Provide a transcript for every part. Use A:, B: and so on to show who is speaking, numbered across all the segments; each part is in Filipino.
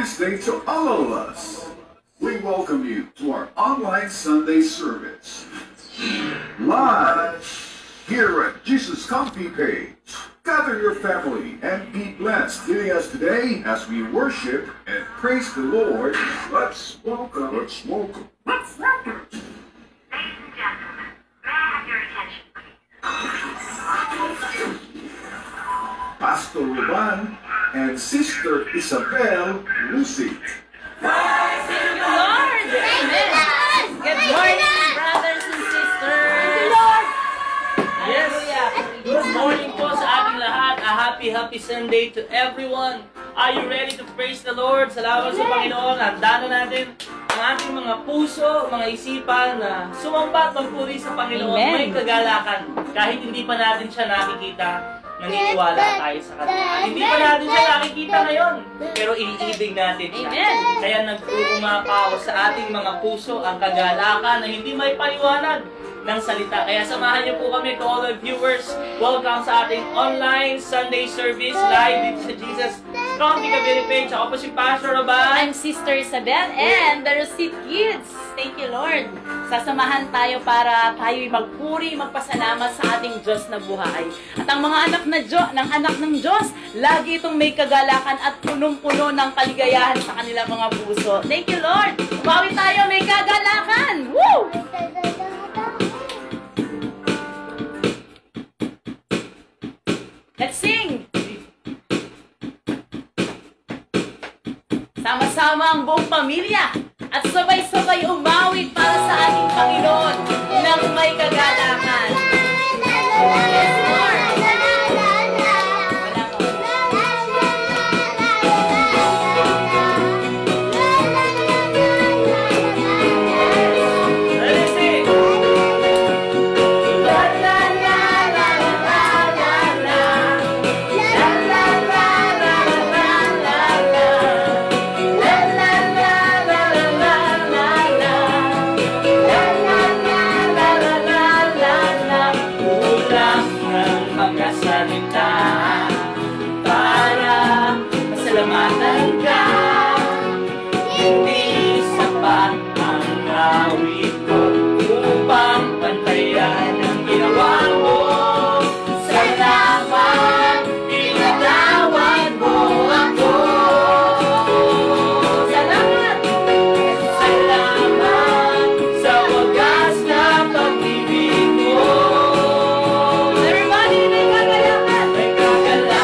A: glorious day to all of us. We welcome you to our online Sunday service. Live here at Jesus Comfy page. Gather your family and be blessed leading us today as we worship and praise the Lord. Let's welcome.
B: Ladies and gentlemen, may I have your attention, please?
A: Pastor Ruban and Sister Isabel Lucy.
C: Praise the Lord! Amen! Good morning, brothers and sisters! Yes! Good morning po sa ating lahat. A happy Sunday to everyone. Are you ready to praise the Lord? Salamat sa Panginoon. Handa na natin ang ating mga puso, mga isipan na sumamba at magpuri sa Panginoon.
D: Amen.
C: May kagalakan. Kahit hindi pa natin siya nakikita, naniniwala tayo sa Kanya. Hindi pa natin siya nakikita ngayon, pero iniibig natin siya.
D: Amen.
C: Kaya nag-uumapaw sa ating mga puso ang kagalakan na hindi may paliwanag ng salita. Kaya samahan niyo po kami to all the viewers. Welcome sa ating online Sunday service live dito sa Jesus Comfy page. Ako po si Pastor Ruban.
D: I'm Sister Isabel and the Receipt Kids. Thank you, Lord. Sasamahan tayo para tayo'y magpuri, magpasalamat sa ating Diyos na buhay. At ang mga anak ng Diyos, lagi itong may kagalakan at punong-puno ng kaligayahan sa kanilang mga puso. Thank you, Lord. Umawi tayo, may kagalakan. Woo! Let's sing! Sama-sama ang buong pamilya at sabay-sabay umawit para sa ating Panginoon ng may kagalakan. Yes, Lord!
C: Let's sing! Ulang ng mga salita para masalamatan ka. Hindi sapat ang awit ko upang pantayan ang ginawa mo. Salamat, pinatawad mo ako. Salamat! Salamat sa wagas na pag-ibig mo.
D: Everybody, may kagalakan!
C: May kagalakan.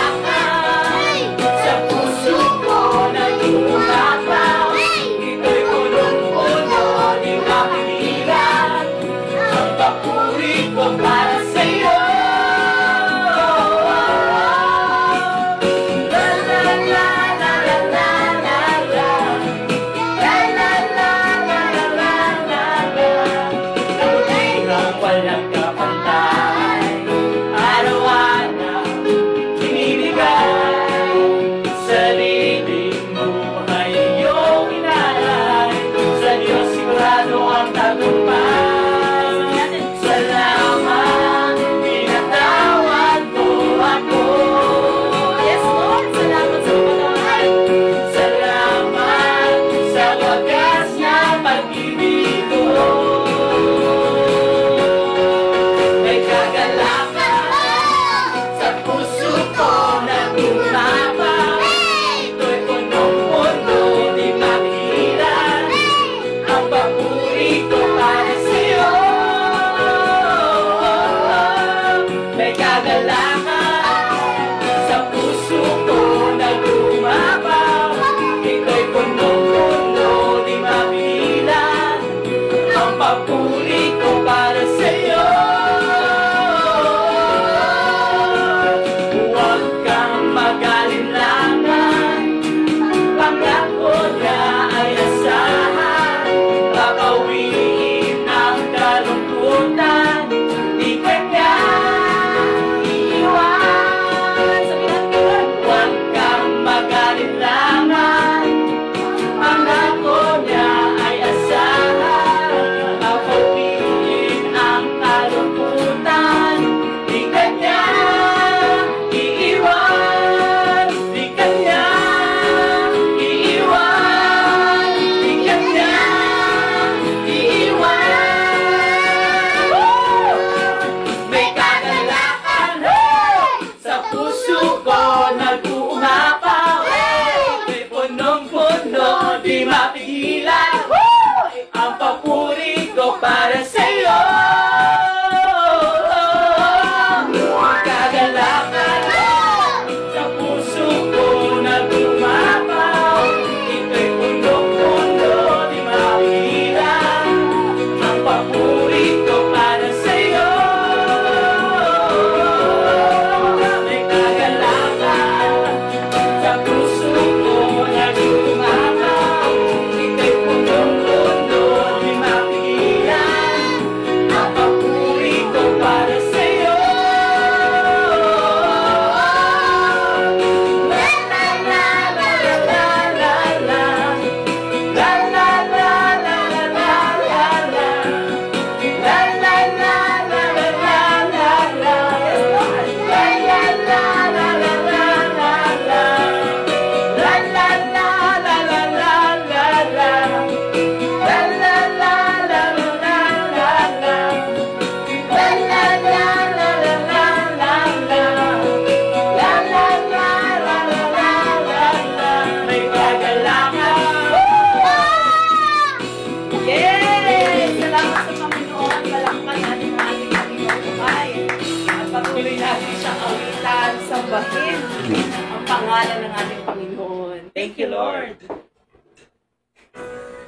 D: Patuloy natin siyang awitan, sambahin ang pangalan ng ating Panginoon. Thank you, Lord.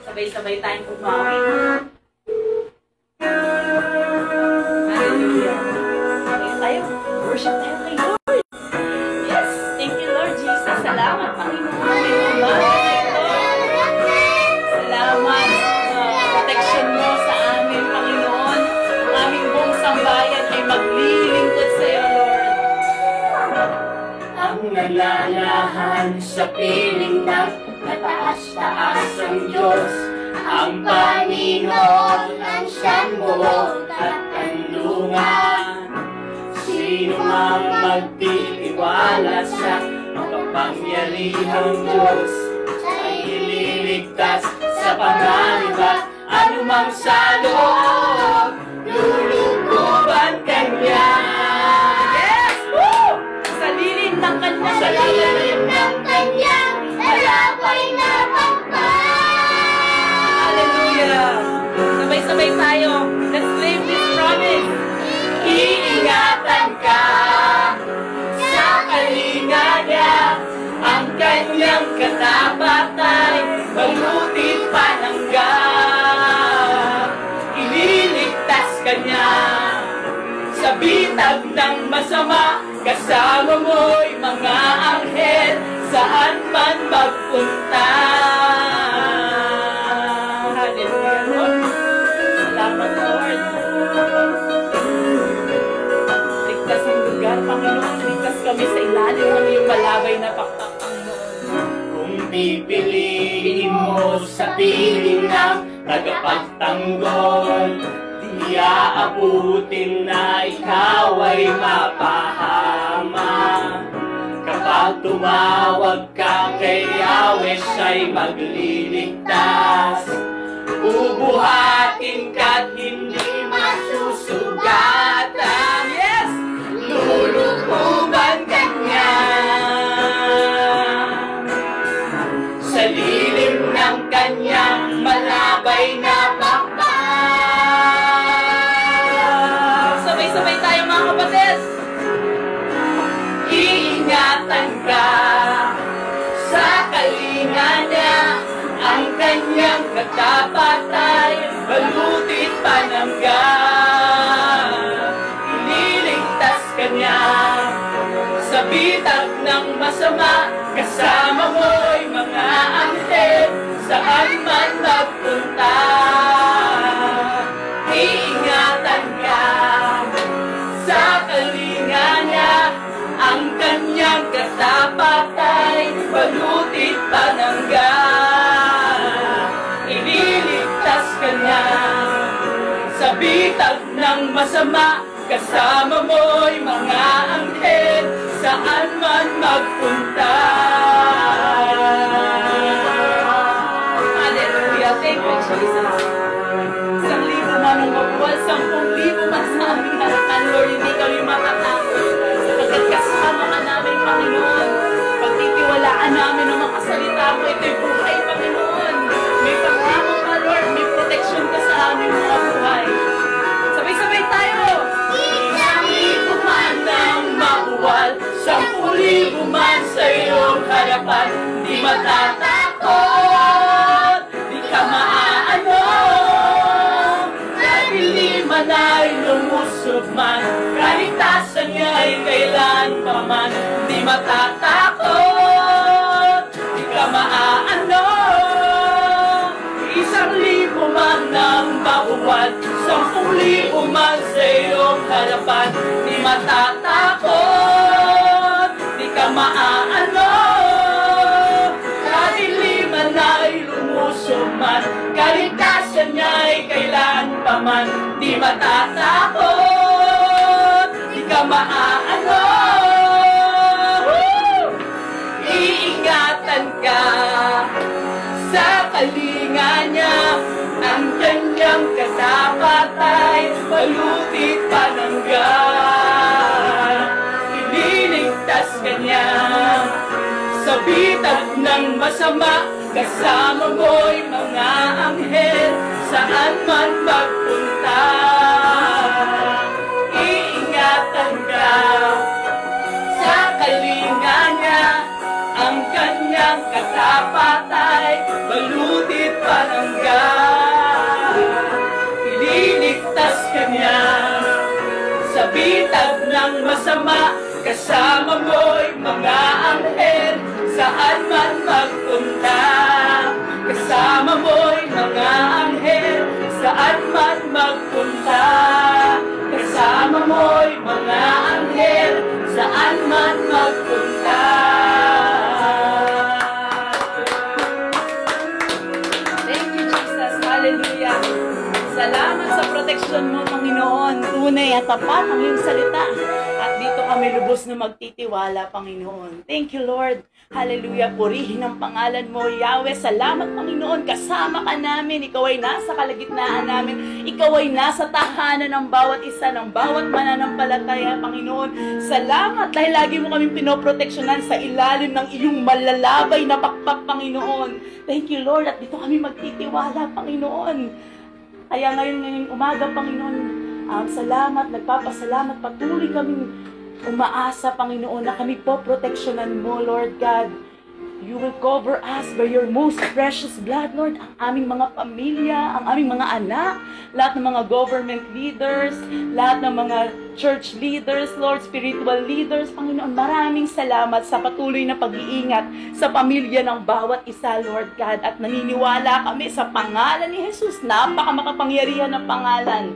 D: Sabay-sabay tayong kumawin. Hallelujah. Sabay tayo. Worship tayo kay Lord. Yes. Thank you, Lord Jesus. Salamat, Panginoon. Salamat sa protection mo sa amin, Panginoon. Ang aming buong sambayan ay maglilingkod sa iyo, Lord.
C: Ang nalalahan sa piling ng mataas-taas ang Diyos, ang Panginoon ang siyang buo at kanlungan. Sino mang magtitiwala sa makapangyarihang Diyos ay ililigtas sa pangangaiba. Anumang saloob, lulukuban kanya.
D: Yes! Woo! Sa lilim ng kanya.
C: Sa lilim ng kanyang malapay na
D: Hallelujah! Sabay-sabay tayo. Let's claim this promise.
C: Iingatan ka sa kalinga niya, ang kanyang katapatay, malutit panangga. Ililigtas ka niya sa bitag ng masama, kasama mo'y mga anghel, saan man magpunta.
D: Hallelujah, Lord. Salamat, Lord. Ligtas ang lugar, Panginoon. Ligtas kami sa ilalim ng iyong malabay na pakpak, Panginoon.
C: Kung pipiliin mo sa piling ng tagapagtanggol, di aabutin na ikaw ay mapahama. Kapag tumawag ka kay Yahweh, siya'y magliligtas. Bubuhatin ka't hindi masusugatan. Yes! Lulukuban kanya. Sa lilim ng kanyang malabay na pakpak.
D: Sabay-sabay tayo, mga kapatid.
C: Iingatan ka sa kalinga niya, ang kanyang katapatay, malutit panangga. Ililigtas ka niya sa bitag ng masama, kasama mo'y mga anghel, saan man magpunta. Iingatan ka sa kalinga niya, ang kanyang katapatay, malutit panangga. Ililigtas ka niya sa bitag ng masama, kasama mo'y mga anghel, saan man magpunta.
D: Hallelujah. Thank you, Jesus. 1,000 man ang mabuwal, 10,000 man sa aming harapan, Lord, hindi kami matatakot. Sapagkat kasama ka namin, Panginoon. Pagtitiwalaan namin ang mga salita mo, ito'y buhay, Panginoon. May pagkamo ka, Lord. May protection ka sa aming mga buhay. Sabay-sabay tayo.
C: 1,000 man ang mabuwal, 10,000 man sa iyong harapan, di matatakot, di ka maaano. Kadiliman ay lumusob man, kaligtasan niya ay kailan pa man, di matatakot, di ka maaano. 1,000 man ang mabuwal, 10,000 man sa iyong harapan, di matatakot, di ka maaano. Kadiliman ay lumusob man, kaligtasan niya ay kailan pa man, di matatakot, di ka maaano. Iingatan ka sa kalinga niya, ang kanyang katapatay, malutit panangga. Ililigtas ka niya sa bitag ng masama, kasama mo'y mga anghel, saan man magpunta. Iingatan ka
D: masama. Kasama mo'y mga anghel, saan man magpunta. Kasama mo'y mga anghel, saan man magpunta. Kasama mo'y mga anghel, saan man magpunta. Thank you, Jesus. Hallelujah. Salamat sa proteksyon mo, Panginoon. Tunay at tapat ang iyong salita. At dito kami lubos na magtitiwala, Panginoon. Thank you, Lord. Hallelujah. Purihin ang pangalan mo, Yahweh. Salamat, Panginoon. Kasama ka namin. Ikaw ay nasa kalagitnaan namin. Ikaw ay nasa tahanan ng bawat isa, ng bawat mananampalataya, Panginoon. Salamat dahil lagi mo kaming pinoproteksyonan sa ilalim ng iyong malalabay na pakpak, Panginoon. Thank you, Lord. At dito kami magtitiwala, Panginoon. Kaya ngayong umaga, Panginoon, salamat, nagpapasalamat, patuloy kaming umaasa, Panginoon, na kami po proteksyonan mo, Lord God. You will cover us by your most precious blood, Lord. Ang aming mga pamilya, ang aming mga anak, lahat ng mga government leaders, lahat ng mga church leaders, Lord, spiritual leaders, Panginoon, maraming salamat sa patuloy na pag-iingat sa pamilya ng bawat isa, Lord God. At naniniwala kami sa pangalan ni Jesus, napakamakapangyarihan na pangalan.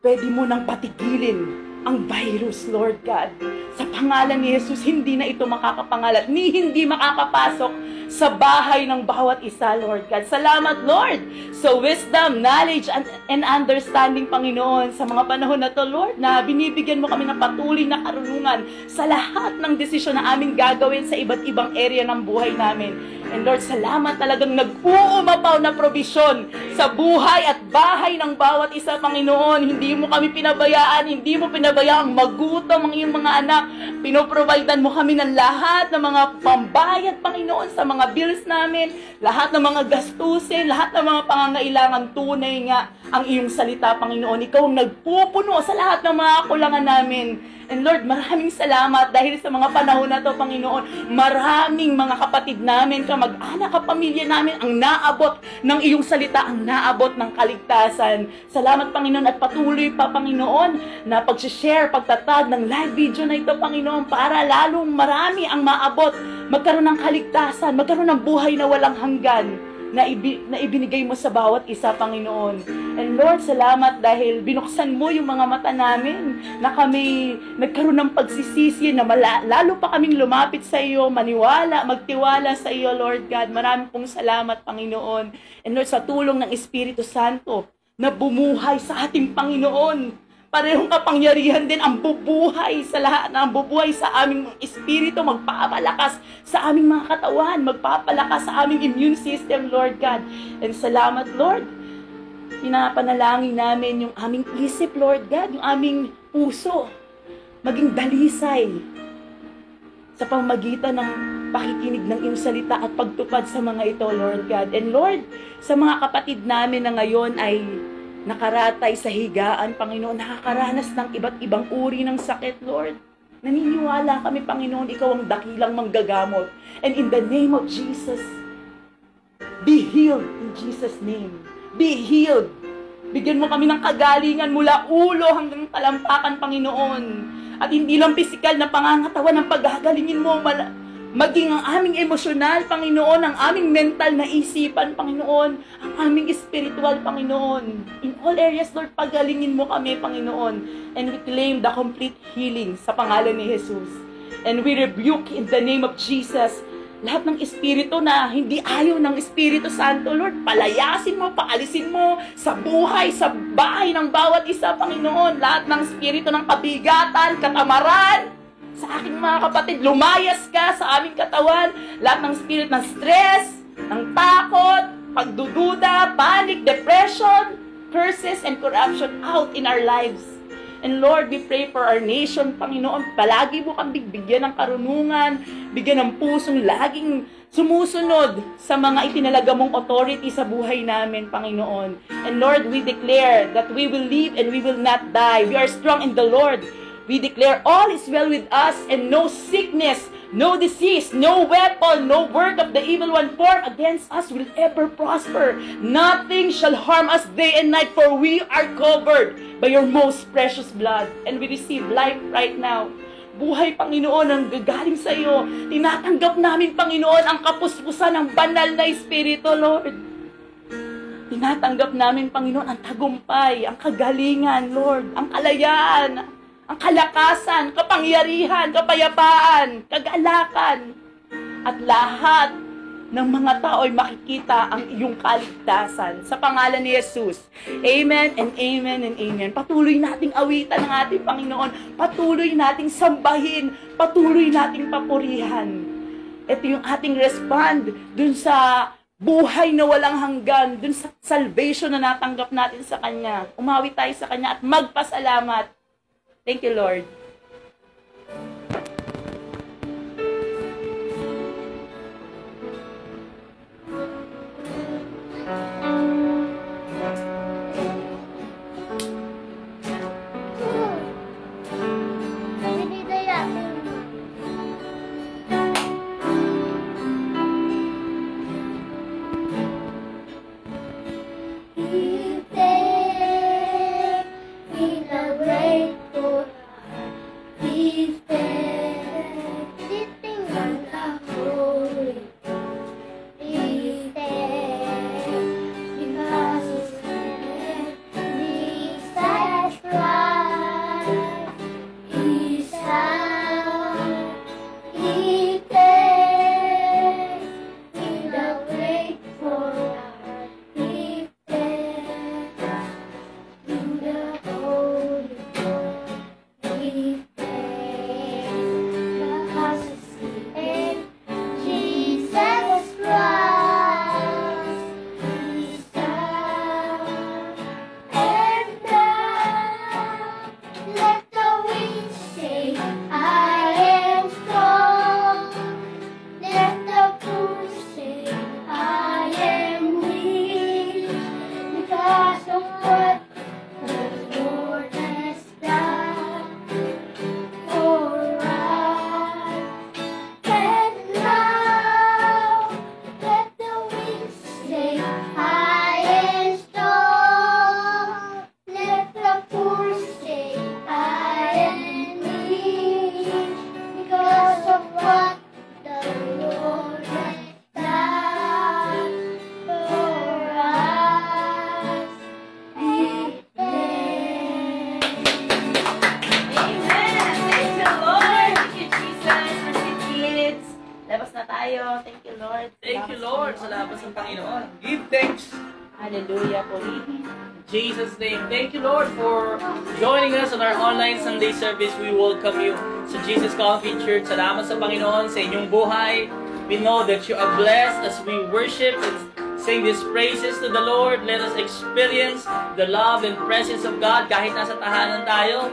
D: Pwede mo nang patigilin ang virus, Lord God. Sa pangalan ni Jesus, hindi na ito makakapangalat, ni hindi makakapasok sa bahay ng bawat isa, Lord God. Salamat, Lord, sa wisdom, knowledge, and understanding, Panginoon, sa mga panahon na to, Lord, na binibigyan mo kami ng patuloy na karunungan sa lahat ng desisyon na aming gagawin sa iba't ibang area ng buhay namin. And Lord, salamat, talagang nag-uumapaw na probisyon sa buhay at bahay ng bawat isa, Panginoon. Hindi mo kami pinabayaan, hindi mo pinabayaang magutom ang iyong mga anak. Pinoprovidean mo kami ng lahat ng mga pambayad, Panginoon, sa mga bills namin, lahat ng mga gastusin, lahat ng mga pangangailangan. Tunay nga ang iyong salita, Panginoon. Ikaw ang nagpupuno sa lahat ng mga kakulangan namin. And Lord, maraming salamat dahil sa mga panahon na to, Panginoon. Maraming mga kapatid namin, kamag-anak, kapamilya namin ang naabot ng iyong salita, ang naabot ng kaligtasan. Salamat, Panginoon, at patuloy pa, Panginoon, na pag-share, pagtatag ng live video na ito, Panginoon, para lalong marami ang maabot, magkaroon ng kaligtasan, magkaroon ng buhay na walang hanggan na ibinigay mo sa bawat isa, Panginoon. And Lord, salamat dahil binuksan mo yung mga mata namin na kami nagkaroon ng pagsisisi na lalo pa kaming lumapit sa iyo, maniwala, magtiwala sa iyo, Lord God. Maraming pong salamat, Panginoon. And Lord, sa tulong ng Espiritu Santo na bumuhay sa ating Panginoon, parehong kapangyarihan din ang bubuhay sa lahat, ang bubuhay sa aming espiritu, magpapalakas sa aming mga katawan, magpapalakas sa aming immune system, Lord God. And salamat, Lord. Pinapanalangin namin yung aming isip, Lord God, yung aming puso, maging dalisay sa pamamagitan ng pakikinig ng iyong salita at pagtupad sa mga ito, Lord God. And Lord, sa mga kapatid namin na ngayon ay nakaratay sa higaan, Panginoon, nakakaranas ng iba't ibang uri ng sakit, Lord. Naniniwala kami, Panginoon, ikaw ang dakilang manggagamot. And in the name of Jesus, be healed in Jesus' name. Be healed. Bigyan mo kami ng kagalingan mula ulo hanggang talampakan, Panginoon. At hindi lang pisikal na pangangatawan ng paghagalingin mo, maging ang aming emosyonal, Panginoon, ang aming mental na isipan, Panginoon, ang aming spiritual, Panginoon. In all areas, Lord, pagalingin mo kami, Panginoon. And we claim the complete healing sa pangalan ni Jesus. And we rebuke in the name of Jesus lahat ng espiritu na hindi ayaw ng Espiritu Santo, Lord. Palayasin mo, paalisin mo sa buhay, sa bahay ng bawat isa, Panginoon. Lahat ng espiritu ng kabigatan, katamaran, sa aking mga kapatid, lumayas ka sa aming katawan. Lahat ng spirit ng stress, ng takot, pagdududa, panic, depression, curses, and corruption out in our lives. And Lord, we pray for our nation, Panginoon. Palagi mo kang bigyan ng karunungan, bigyan ng pusong laging sumusunod sa mga itinalaga mong authority sa buhay namin, Panginoon. And Lord, we declare that we will live and we will not die. We are strong in the Lord. We declare all is well with us and no sickness, no disease, no weapon, no work of the evil one formed against us will ever prosper. Nothing shall harm us day and night, for we are covered by your most precious blood. And we receive life right now. Buhay, Panginoon, ang gagaling sa iyo. Tinatanggap namin, Panginoon, ang kapuspusan ng banal na Espiritu, Lord. Tinatanggap namin, Panginoon, ang tagumpay, ang kagalingan, Lord, ang kalayaan, ang kalakasan, kapangyarihan, kapayapaan, kagalakan. At lahat ng mga tao ay makikita ang iyong kaligtasan. Sa pangalan ni Jesus. Amen and amen and amen. Patuloy nating awitan ng ating Panginoon. Patuloy nating sambahin. Patuloy nating papurihan. Ito yung ating respond dun sa buhay na walang hanggan, dun sa salvation na natanggap natin sa Kanya. Umawi tayo sa Kanya at magpasalamat. Thank you, Lord.
C: Jesus' name. Thank you, Lord, for joining us on our online Sunday service. We welcome you sa Jesus Coffee Church. Salamat sa Panginoon sa inyong buhay. We know that you are blessed as we worship and sing these praises to the Lord. Let us experience the love and presence of God kahit nasa tahanan tayo.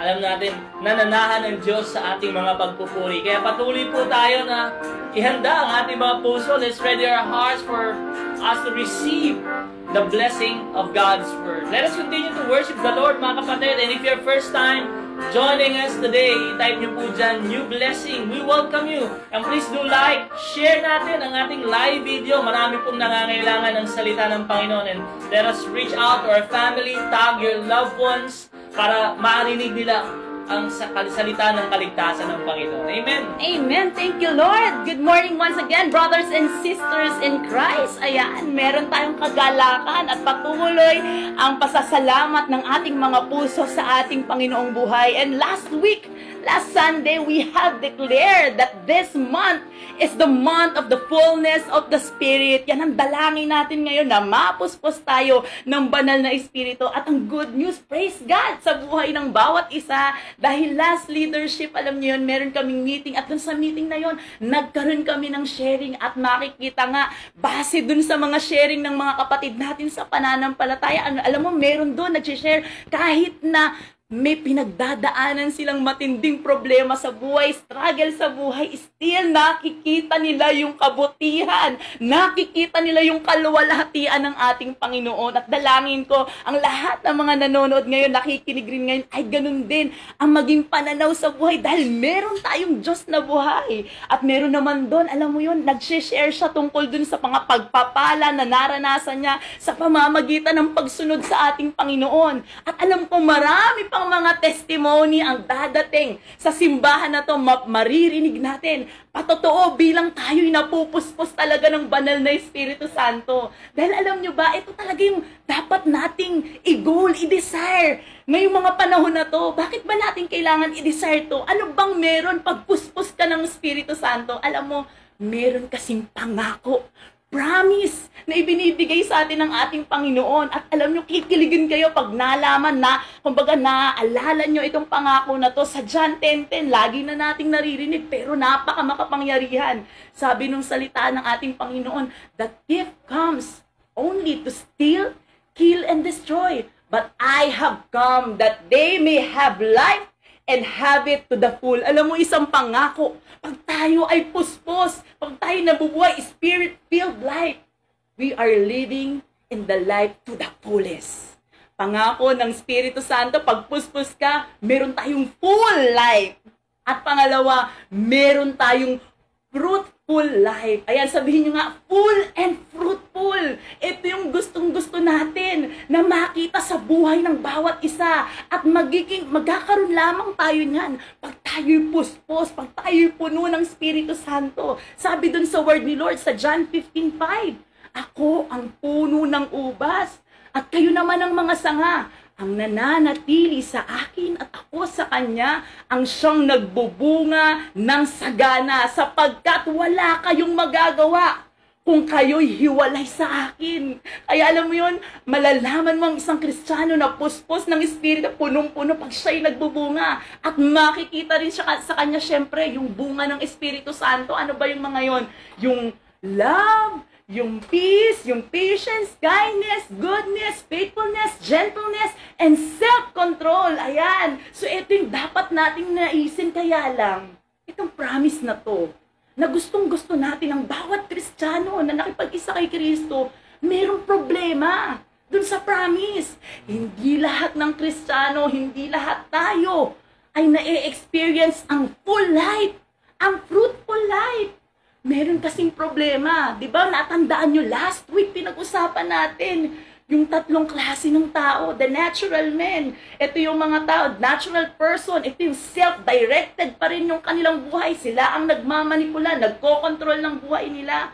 C: Alam natin, nananahan ng Diyos sa ating mga pagpupuri. Kaya patuloy po tayo na ihanda ang ating mga puso. Let's ready our hearts for us to receive the blessing of God's Word. Let us continue to worship the Lord, mga kapatid. And if you're first time joining us today, type nyo po dyan, new blessing. We welcome you. And please do like, share natin ang ating live video. Marami pong nangangailangan ng salita ng Panginoon. And let us reach out to our family, tag your loved ones, para marinig nila ang salita ng kaligtasan ng Panginoon. Amen.
D: Amen. Thank you, Lord. Good morning once again, brothers and sisters in Christ. Ayan, meron tayong kagalakan at patuloy ang pasasalamat ng ating mga puso sa ating Panginoong buhay. And last Sunday, we have declared that this month is the month of the fullness of the Spirit. Yan ang dalangin natin ngayon na mapuspos tayo ng banal na Espiritu. At ang good news, praise God, sa buhay ng bawat isa. Dahil last leadership, alam niyo yun, meron kaming meeting. At dun sa meeting na yun, nagkaroon kami ng sharing. At makikita nga, base dun sa mga sharing ng mga kapatid natin sa pananampalataya. Alam mo, meron dun nag-share kahit na may pinagdadaanan silang matinding problema sa buhay, struggle sa buhay, still nakikita nila yung kabutihan, nakikita nila yung kaluwalhatian ng ating Panginoon. At dalangin ko, ang lahat ng mga nanonood ngayon, nakikinig rin ngayon, ay ganun din ang maging pananaw sa buhay dahil meron tayong Diyos na buhay. At meron naman doon, alam mo yun, nag-share siya tungkol dun sa mga pagpapala na naranasan niya sa pamamagitan ng pagsunod sa ating Panginoon. At alam ko, marami pang mga testimony ang dadating sa simbahan na to, maririnig natin. Patotoo, bilang tayo'y napupuspos talaga ng banal na Espiritu Santo. Dahil alam nyo ba, ito talaga yung dapat nating i-goal, i-desire. Ngayong mga panahon na to, bakit ba natin kailangan i-desire to? Ano bang meron pag puspos ka ng Espiritu Santo? Alam mo, meron kasing pangako, promise na ibinibigay sa atin ng ating Panginoon. At alam nyo, kikiligin kayo pag nalaman na, kumbaga naaalala nyo itong pangako na to sa John 10:10. Lagi na nating naririnig, pero napaka makapangyarihan. Sabi nung salita ng ating Panginoon, the thief comes only to steal, kill, and destroy. But I have come that they may have life and have it to the full. Alam mo, isang pangako, pag tayo ay puspos, pag tayo nabubuhay, spirit-filled life, we are living in the life to the fullest. Pangako ng Espiritu Santo, pag puspos ka, meron tayong full life. At pangalawa, meron tayong fruitful life. Ayan, sabihin nyo nga, full and fruitful. Ito yung gustong-gusto natin na makita sa buhay ng bawat isa. At magkakaroon lamang tayo niyan pag tayo'y puspos, pag tayo'y puno ng Espiritu Santo. Sabi dun sa word ni Lord sa John 15:5, ako ang puno ng ubas at kayo naman ang mga sanga. Ang nananatili sa akin at ako sa kanya, ang siyang nagbubunga ng sagana sapagkat wala kayong magagawa kung kayo'y hiwalay sa akin. Kaya alam mo yun, malalaman mo ang isang Kristiyano na puspos ng Espiritu, punong-puno pag siya'y nagbubunga. At makikita rin siya sa kanya, syempre, yung bunga ng Espiritu Santo. Ano ba yung mga yon? Yung love, yung peace, yung patience, kindness, goodness, faithfulness, gentleness, and self-control. Ayan. So, ito yung dapat nating naisin. Kaya lang, itong promise na to, na gustong-gusto natin ang bawat Kristiyano na nakipag-isa kay Kristo, mayroong problema dun sa promise. Hindi lahat ng Kristiyano, hindi lahat tayo ay na-experience ang full life, ang fruitful life. Meron kasing problema. Di ba? Natandaan nyo, last week pinag-usapan natin yung tatlong klase ng tao. The natural man. Ito yung mga tao, natural person. Ito yung self-directed pa rin yung kanilang buhay. Sila ang nagmamanipula, nagko-control ng buhay nila.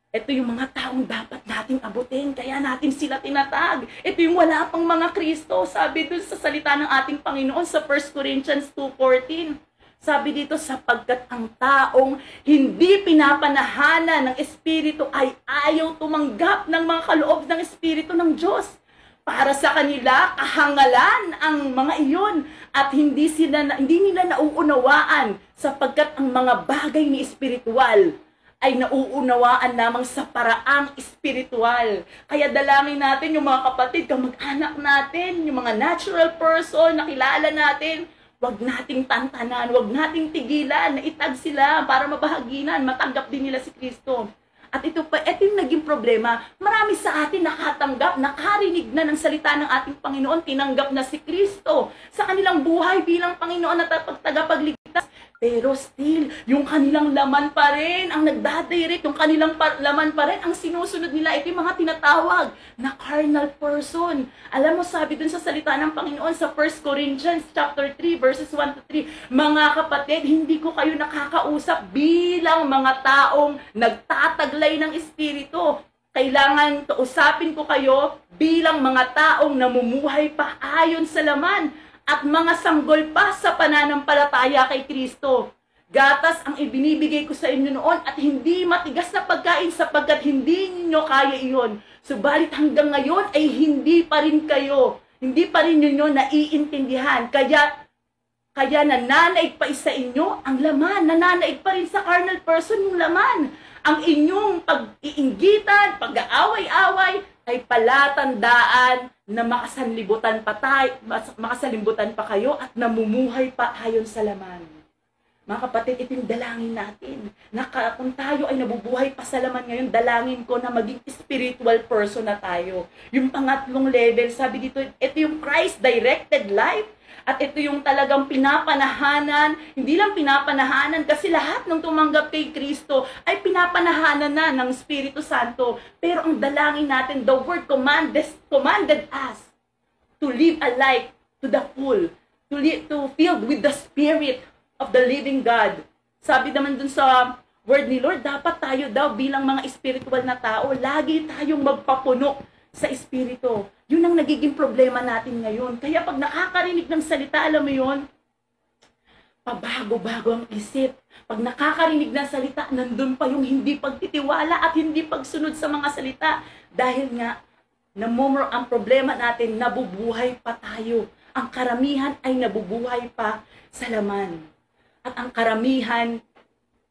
D: Ito yung mga taong dapat nating abutin, kaya natin sila tinatag. Ito yung wala pang mga Kristo. Sabi dun sa salita ng ating Panginoon sa 1 Corinthians 2:14. Sabi dito, sapagkat ang taong hindi pinapanahanan ng Espiritu ay ayaw tumanggap ng mga kaloob ng Espiritu ng Diyos. Para sa kanila, kahangalan ang mga iyon at hindi nila nauunawaan sapagkat ang mga bagay ni espiritual ay nauunawaan lamang sa paraang espiritual. Kaya dalangin natin yung mga kapatid, kamag-anak natin, yung mga natural person na kilala natin, wag nating tantanan, wag nating tigilan, na itag sila para mabahaginan, matanggap din nila si Kristo. At ito yung naging problema. Marami sa atin nakatanggap, nakarinig na ng salita ng ating Panginoon, tinanggap na si Kristo sa kanilang buhay bilang Panginoon at tagapagligtas. Pero still, yung kanilang laman pa rin ang nagdadirect, yung kanilang laman pa rin ang sinusunod nila. Ito yung mga tinatawag na carnal person. Alam mo, sabi dun sa salita ng Panginoon sa 1 Corinthians chapter 3, verses 1-3, mga kapatid, hindi ko kayo nakakausap bilang mga taong nagtataglay ng Espiritu. Kailangan usapin ko kayo bilang mga taong namumuhay pa ayon sa laman at mga sanggol pa sa pananampalataya kay Kristo. Gatas ang ibinibigay ko sa inyo noon at hindi matigas na pagkain sapagkat hindi ninyo kaya iyon. Subalit hanggang ngayon ay hindi pa rin ninyo naiintindihan. Kaya nananaig pa sa inyo ang laman. Nananaig pa rin sa carnal person yung laman. Ang inyong pag-iinggitan, pag-aaway-away, ay palatandaan na makasanlibutan pa kayo at namumuhay pa ayon sa laman. Mga kapatid, ito yung dalangin natin. Kung tayo ay nabubuhay pa sa laman ngayon, dalangin ko na maging spiritual person na tayo. Yung pangatlong level, sabi dito, ito yung Christ-directed life. At ito yung talagang pinapanahanan, hindi lang pinapanahanan, kasi lahat ng tumanggap kay Kristo ay pinapanahanan na ng Espiritu Santo. Pero ang dalangin natin, the word commanded us to live a life to the full, to filled with the Spirit of the living God. Sabi naman dun sa word ni Lord, dapat tayo daw bilang mga spiritual na tao, lagi tayong magpapuno sa Espiritu. Yun ang nagiging problema natin ngayon. Kaya pag nakakarinig ng salita, alam mo yun, pabago-bago ang isip. Pag nakakarinig ng salita, nandun pa yung hindi pagtitiwala at hindi pagsunod sa mga salita. Dahil nga, ang problema natin, nabubuhay pa tayo. Ang karamihan ay nabubuhay pa sa laman. At ang karamihan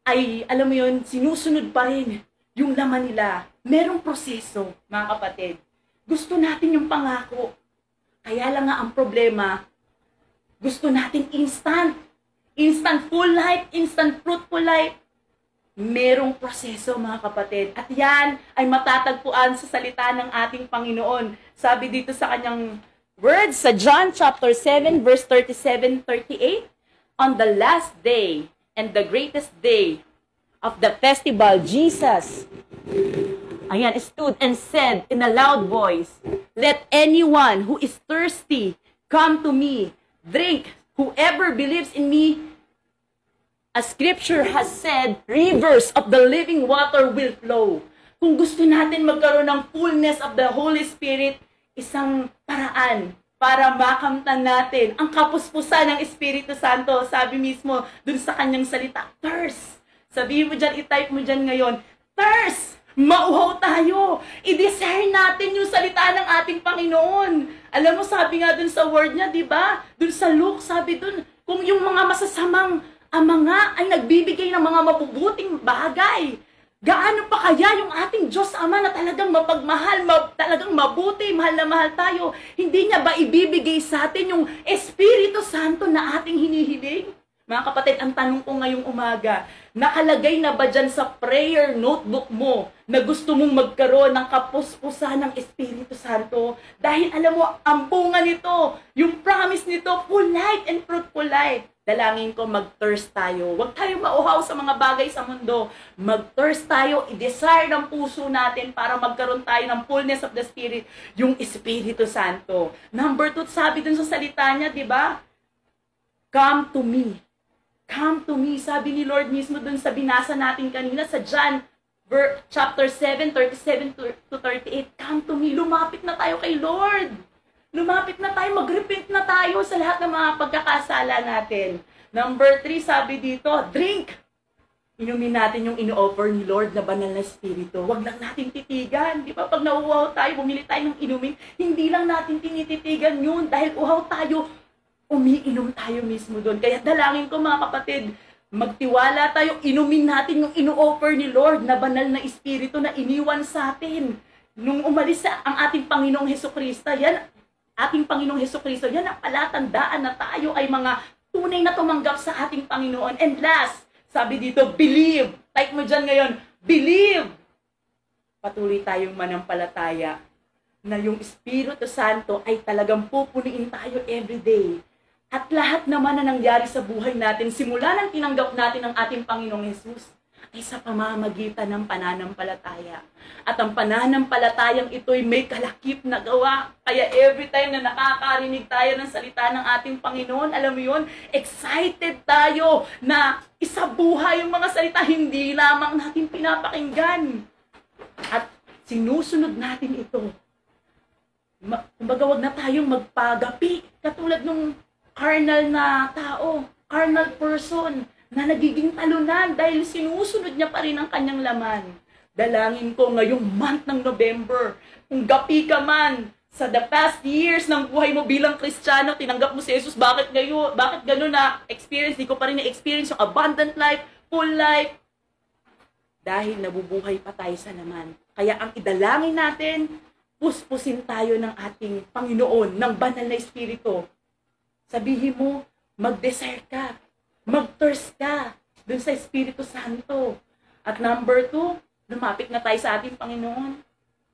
D: ay, alam mo yun, sinusunod pa rin yung laman nila. Merong proseso, mga kapatid. Gusto natin yung pangako. Kaya lang nga ang problema, gusto natin instant. Instant full life, instant fruitful life. Merong proseso, mga kapatid. At yan ay matatagpuan sa salita ng ating Panginoon. Sabi dito sa kanyang words sa John chapter 7 verse 37-38, on the last day and the greatest day of the festival, Jesus, stood and said in a loud voice, "Let anyone who is thirsty come to me, drink. Whoever believes in me, as Scripture has said, rivers of the living water will flow." Kung gusto natin magkaroon ng fullness of the Holy Spirit, isang paraan para makamtan natin ang kapuspusan ng Espiritu Santo. Sabi mismo dun sa kanyang salita, thirst. Sabihin mo dyan, i-type mo dyan ngayon, thirst! Mauhaw tayo! I-desire natin yung salita ng ating Panginoon. Alam mo, sabi nga dun sa word niya, di ba? Dun sa Luke, sabi dun, kung yung mga masasamang ama ay nagbibigay ng mga mabubuting bagay, gaano pa kaya yung ating Diyos Ama na talagang mapagmahal, talagang mabuti, mahal na mahal tayo, hindi niya ba ibibigay sa atin yung Espiritu Santo na ating hinihiling? Mga kapatid, ang tanong ko ngayong umaga, nakalagay na ba dyan sa prayer notebook mo na gusto mong magkaroon ng kapuspusan ng Espiritu Santo? Dahil alam mo, ang bunga nito, yung promise nito, full life and fruitful life. Dalangin ko, mag-thirst tayo. Huwag tayong mauhaw sa mga bagay sa mundo. Mag-thirst tayo, i-desire ng puso natin para magkaroon tayo ng fullness of the Spirit, yung Espiritu Santo. Number 2, sabi dun sa salita niya, di ba? Come to me. Come to me. Sabi ni Lord mismo dun sa binasa natin kanina sa John chapter 7, 37-38. Come to me. Lumapit na tayo kay Lord. Lumapit na tayo, mag-repent na tayo sa lahat ng mga pagkakasala natin. Number 3, sabi dito, drink. Inumin natin yung ino-offer ni Lord na banal na Espiritu. Huwag lang natin titigan. Di ba? Pag nauuhaw tayo, bumili tayo ng inumin, hindi lang natin tinititigan yun. Dahil uhaw tayo, umiinom tayo mismo doon. Kaya dalangin ko, mga kapatid, magtiwala tayo, inumin natin yung ino-offer ni Lord na banal na Espiritu na iniwan sa atin. Nung umalis ang ating Panginoong Hesukristo, ating Panginoong Hesukristo, yan ang palatandaan na tayo ay mga tunay na tumanggap sa ating Panginoon. And last, sabi dito, believe. Type mo dyan ngayon, believe. Patuloy tayong manampalataya na yung Espiritu Santo ay talagang pupuniin tayo everyday. At lahat naman na nangyari sa buhay natin, simula nang tinanggap natin ang ating Panginoong Jesus, ay sa pamamagitan ng pananampalataya. At ang pananampalatayang ito'y may kalakip na gawa. Kaya every time na nakakarinig tayo ng salita ng ating Panginoon, alam mo yun, excited tayo na isabuhay yung mga salita, hindi lamang natin pinapakinggan. At sinusunod natin ito. Kumbaga, wag na tayong magpagapi. Katulad nung carnal na tao, carnal person, na nagiging talunan dahil sinusunod niya pa rin ang kanyang laman. Dalangin ko ngayong month ng November, kung gapi ka man sa the past years ng buhay mo bilang Kristiyano, tinanggap mo si Jesus, bakit gano'n na experience, di ko pa rin na-experience yung abundant life, full life, dahil nabubuhay pa tayo sa laman. Kaya ang idalangin natin, puspusin tayo ng ating Panginoon, ng banal na Espiritu. Sabihin mo, mag-desire ka, mag-thirst ka dun sa Espiritu Santo. At number 2, lumapit na tayo sa ating Panginoon.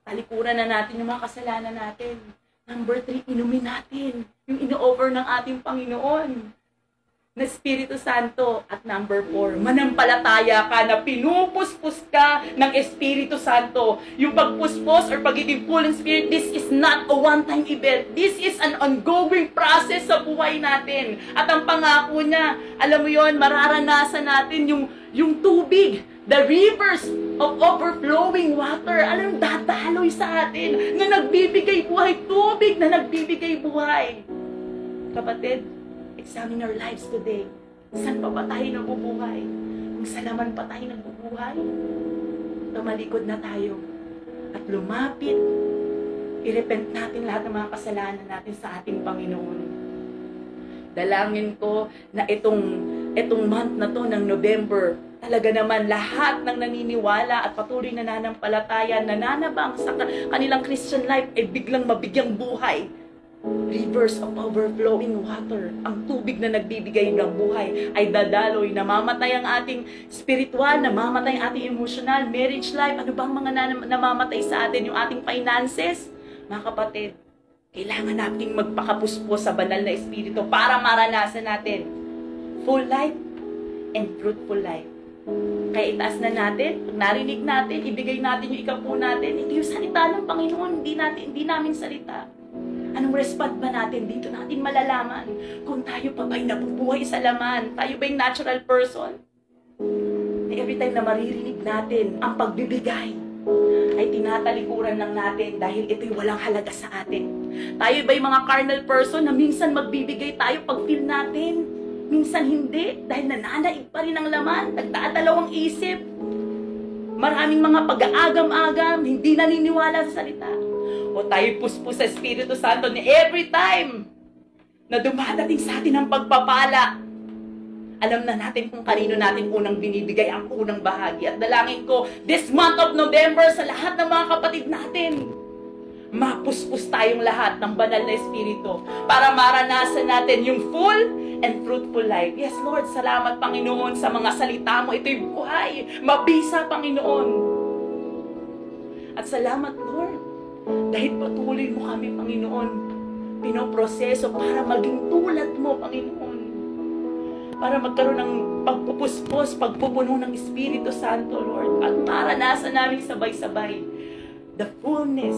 D: Talikuran na natin yung mga kasalanan natin. Number 3, inumin natin yung ino-offer ng ating Panginoon na Espiritu Santo. At number 4, manampalataya ka na pinupuspos ka ng Espiritu Santo. Yung pagpuspos or pagiging full ng Spirit, this is not a one-time event. This is an ongoing process sa buhay natin. At ang pangako niya, alam mo yon, mararanasan natin yung tubig, the rivers of overflowing water. Alam, dadaloy sa atin na nagbibigay buhay, tubig na nagbibigay buhay. Kapatid, examine our lives today. Saan pa ba tayo nabubuhay? Kung saan naman pa tayo nabubuhay, tumalikod na tayo at lumapit. I-repent natin lahat ng mga kasalanan natin sa ating Panginoon. Dalangin ko na itong month na to ng November, talaga naman lahat ng naniniwala at patuloy na nananampalataya, nananabang sa kanilang Christian life ay biglang mabigyang buhay. Rivers of overflowing water, ang tubig na nagbibigay ng buhay ay dadaloy. Namamatay ang ating spiritual, namamatay ang ating emotional, marriage life. Ano bang mga namamatay sa atin? Yung ating finances. Mga kapatid, kailangan nating magpakapuspos sa banal na Espiritu para maranasan natin full life and fruitful life. Kaya itaas na natin, pag narinig natin, ibigay natin yung ikapu natin. Ito yung salita ng Panginoon, hindi namin salita. Anong response ba natin? Dito natin malalaman kung tayo pa ba'y nabubuhay sa laman. Tayo ba'y natural person? Every time na maririnig natin ang pagbibigay, ay tinatalikuran lang natin dahil ito'y walang halaga sa atin. Tayo ba'y mga carnal person na minsan magbibigay tayo pag feel natin? Minsan hindi, dahil nananaig pa rin ang laman, nagdadalawang isip. Maraming mga pag-aagam-agam, hindi naniniwala sa salita. O tayo puspos sa Espiritu Santo ni every time na dumadating sa atin ang pagpapala, alam na natin kung kanino natin unang binibigay ang unang bahagi. At dalangin ko, this month of November, sa lahat ng mga kapatid natin, mapuspos tayong lahat ng banal na Espiritu para maranasan natin yung full and fruitful life. Yes, Lord, salamat, Panginoon, sa mga salita mo. Ito'y buhay, mabisa, Panginoon. At salamat, Lord, dahil patuloy mo kami, Panginoon, pinoproseso para maging tulad mo, Panginoon. Para magkaroon ng pagpupuspos, pagpupuno ng Espiritu Santo, Lord. At maranasan namin sabay-sabay the fullness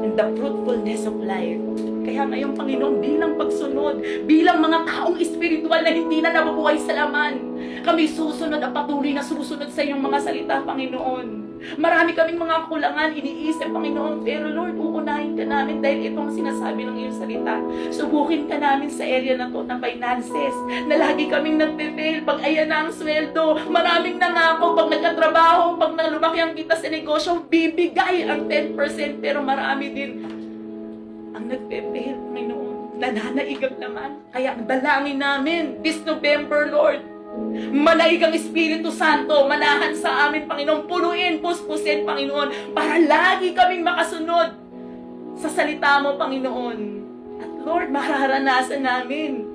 D: and the fruitfulness of life. Kaya ngayon, Panginoon, bilang pagsunod, bilang mga taong espiritual na hindi na nabubuhay sa laman, kami susunod at patuloy na susunod sa iyong mga salita, Panginoon. Marami kaming mga kulangan, iniisip, Panginoon, pero Lord, uunahin ka namin dahil ito ang sinasabi ng iyong salita. Subukin ka namin sa area na to ng finances, na lagi kaming nagpe-fail pag ayan na ang sweldo. Maraming nangako pag nagkatrabaho, pag lumaki ang kita sa negosyo, bibigay ang 10%, pero marami din ang nagpe-fail, Panginoon. Nananaigag naman. Kaya ang dalangin namin this November, Lord, manaig ang Espiritu Santo, manahan sa amin, Panginoon, punuin, puspusin, Panginoon, para lagi kaming makasunod sa salita mo, Panginoon. At Lord, mararanasan namin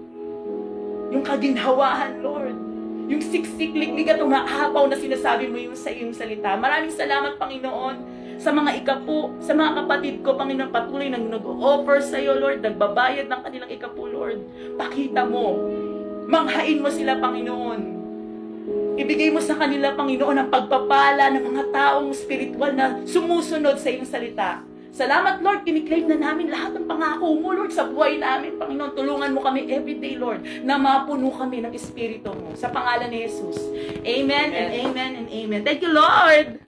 D: yung kaginhawahan, Lord, yung siksik-liklig at umaapaw na sinasabi mo yung sa iyong salita. Maraming salamat, Panginoon, sa mga ikapu, sa mga kapatid ko, Panginoon, patuloy na nag-offer sa iyo, Lord, nagbabayad ng kanilang ikapu, Lord. Pakita mo, manghain mo sila, Panginoon. Ibigay mo sa kanila, Panginoon, ang pagpapala ng mga taong spiritual na sumusunod sa iyong salita. Salamat, Lord, kiniklaim na namin lahat ng pangako mo, Lord, sa buhay namin, Panginoon. Tulungan mo kami everyday, Lord, na mapuno kami ng Espiritu mo. Sa pangalan ni Jesus. Amen and amen and amen. Thank you, Lord.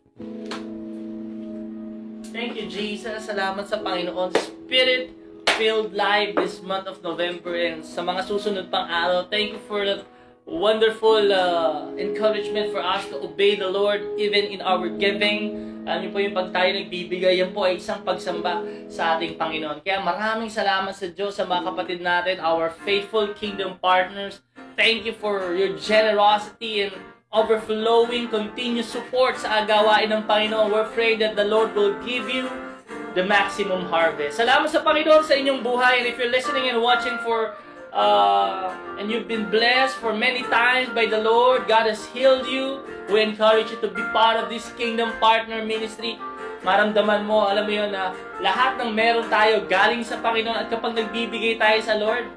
C: Thank you, Jesus. Salamat sa Panginoon. Spirit-filled life this month of November and sa mga susunod pang araw. Thank you for that wonderful encouragement for us to obey the Lord even in our giving. Alam niyo po yung pag tayo nagbibigay, yan po ay isang pagsamba sa ating Panginoon. Kaya maraming salamat sa Diyos, sa mga kapatid natin, our faithful kingdom partners. Thank you for your generosity and overflowing, continuous support sa gawain ng Panginoon. We pray that the Lord will give you the maximum harvest. Salamat sa Panginoon sa inyong buhay. And if you're listening and watching and you've been blessed for many times by the Lord, God has healed you, we encourage you to be part of this Kingdom Partner Ministry. Maramdaman mo, alam mo yun, na lahat ng meron tayo galing sa Panginoon, at kapag nagbibigay tayo sa Lord,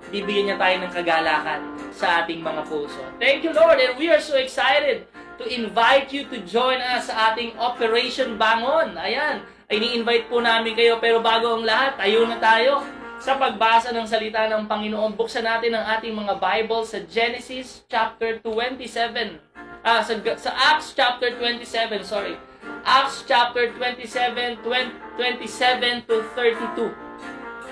C: bibigyan niya tayo ng kagalakan sa ating mga puso. Thank you, Lord, and we are so excited to invite you to join us sa ating Operation Bangon. Ayan, ini-invite po namin kayo, pero bago ang lahat, tayo na tayo sa pagbasa ng salita ng Panginoon. Buksan natin ang ating mga Bible sa Genesis chapter 27. Sa Acts chapter 27, sorry. Acts chapter 27, 27 to 32.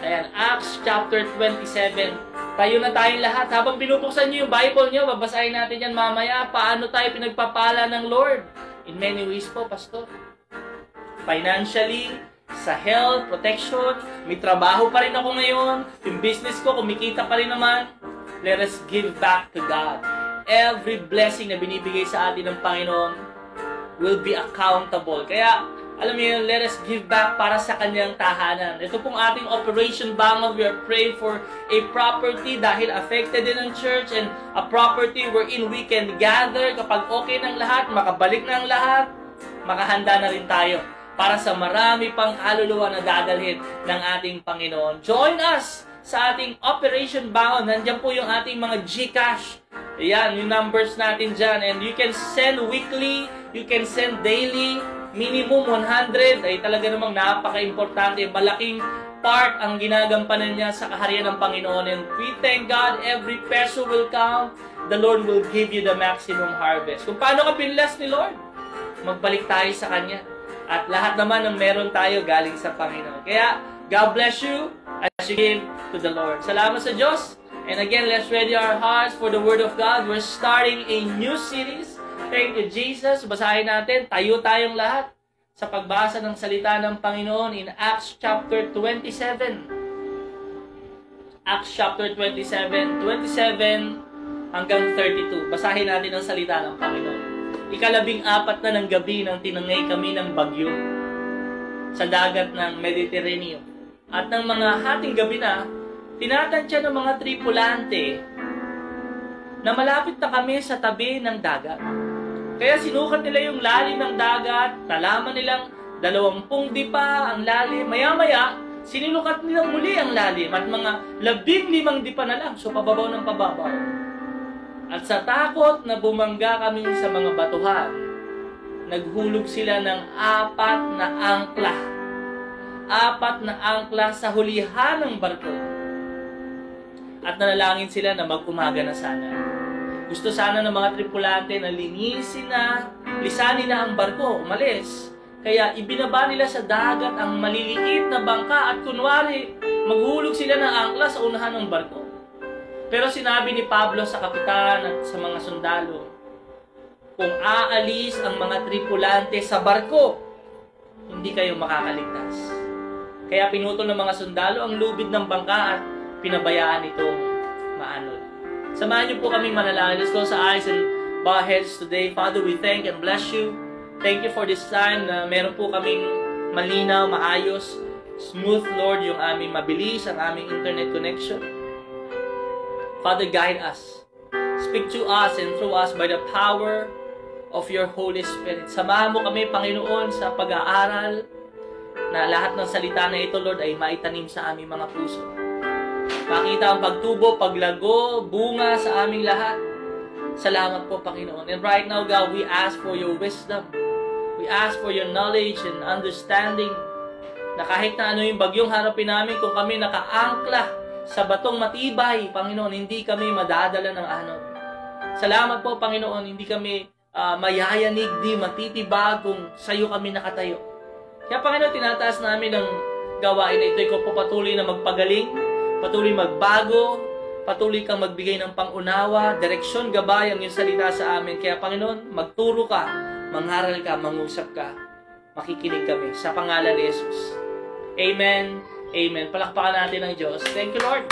C: Ayan, Acts chapter 27. Tayo na tayong lahat. Habang binubuksan nyo yung Bible nyo, babasahin natin yan mamaya. Paano tayo pinagpapala ng Lord? In many ways po, Pastor. Financially, sa health, protection, may trabaho pa rin ako ngayon, yung business ko, kumikita pa rin naman. Let us give back to God. Every blessing na binibigay sa atin ng Panginoon will be accountable. Kaya, alam niyo, let us give back para sa kanyang tahanan. Ito pong ating Operation Bangon, we are praying for a property dahil affected din ang church, and a property wherein we can gather kapag okay ng lahat, makabalik ng lahat, makahanda na rin tayo para sa marami pang kaluluwa na dadalhin ng ating Panginoon. Join us sa ating Operation Bangon. Nandiyan po yung ating mga GCash. Ayan, yung numbers natin dyan. And you can send weekly, you can send daily, minimum 100. Ay talaga namang napaka-importante. Malaking part ang ginagampanan niya sa kaharian ng Panginoon. And we thank God, every peso will count. The Lord will give you the maximum harvest. Kung paano ka pinless ni Lord, magbalik tayo sa Kanya. At lahat naman ng meron tayo galing sa Panginoon. Kaya, God bless you as you give to the Lord. Salamat sa Diyos. And again, let's ready our hearts for the Word of God. We're starting a new series. Thank you, Jesus. Basahin natin. Tayo tayong lahat sa pagbasa ng salita ng Panginoon in Acts chapter 27. Acts chapter 27, 27 hanggang 32. Basahin natin ang salita ng Panginoon. Ikalabing-4 na ng gabi nang tinangay kami ng bagyo sa dagat ng Mediterranean. At ng mga hating gabi na, tinatantya ng mga tripulante na malapit na kami sa tabi ng dagat. Kaya sinukat nila yung lalim ng dagat, nalaman nilang 20 dipa ang lalim. Maya-maya, sininukat nilang muli ang lalim at mga 15 dipa na lang, so pababaw ng pababaw. At sa takot na bumangga kami sa mga batuhan, naghulog sila ng 4 na angkla. 4 na angkla sa hulihan ng barko. At nanalangin sila na mag-umaga na sana. Gusto sana ng mga tripulante na lisanin na ang barko, umalis. Kaya ibinaba nila sa dagat ang maliliit na bangka at kunwari maghulog sila ng angkla sa unahan ng barko. Pero sinabi ni Pablo sa kapitan at sa mga sundalo, kung aalis ang mga tripulante sa barko, hindi kayo makakaligtas. Kaya pinutol ng mga sundalo ang lubid ng bangka at pinabayaan itong maanod. Samahan niyo po kaming manalangin. Let's close our eyes and bow our heads today. Father, we thank and bless you. Thank you for this time na meron po kaming malinaw, maayos, smooth, Lord, yung aming mabilis, ang aming internet connection. Father, guide us. Speak to us and through us by the power of your Holy Spirit. Samahan mo kami, Panginoon, sa pag-aaral na lahat ng salita na ito, Lord, ay maitanim sa aming mga puso. Makita ang pagtubo, paglago, bunga sa aming lahat. Salamat po, Panginoon. And right now, God, we ask for your wisdom. We ask for your knowledge and understanding na kahit na ano yung bagyong harapin namin, kung kami nakaangkla sa batong matibay, Panginoon, hindi kami madadala ng anod. Salamat po, Panginoon, hindi kami mayayanig, di matitibag kung sa iyo kami nakatayo. Kaya, Panginoon, tinataas namin ang gawain na ito. Ikaw po patuloy na magpagaling, patuloy magbago, patuloy kang magbigay ng pangunawa, direksyon, gabay ang iyong salita sa amin. Kaya, Panginoon, magturo ka, mangaral ka, mangusap ka, makikinig kami. Sa pangalan ni Jesus. Amen. Amen. Palakpakan natin ang Diyos. Thank you, Lord.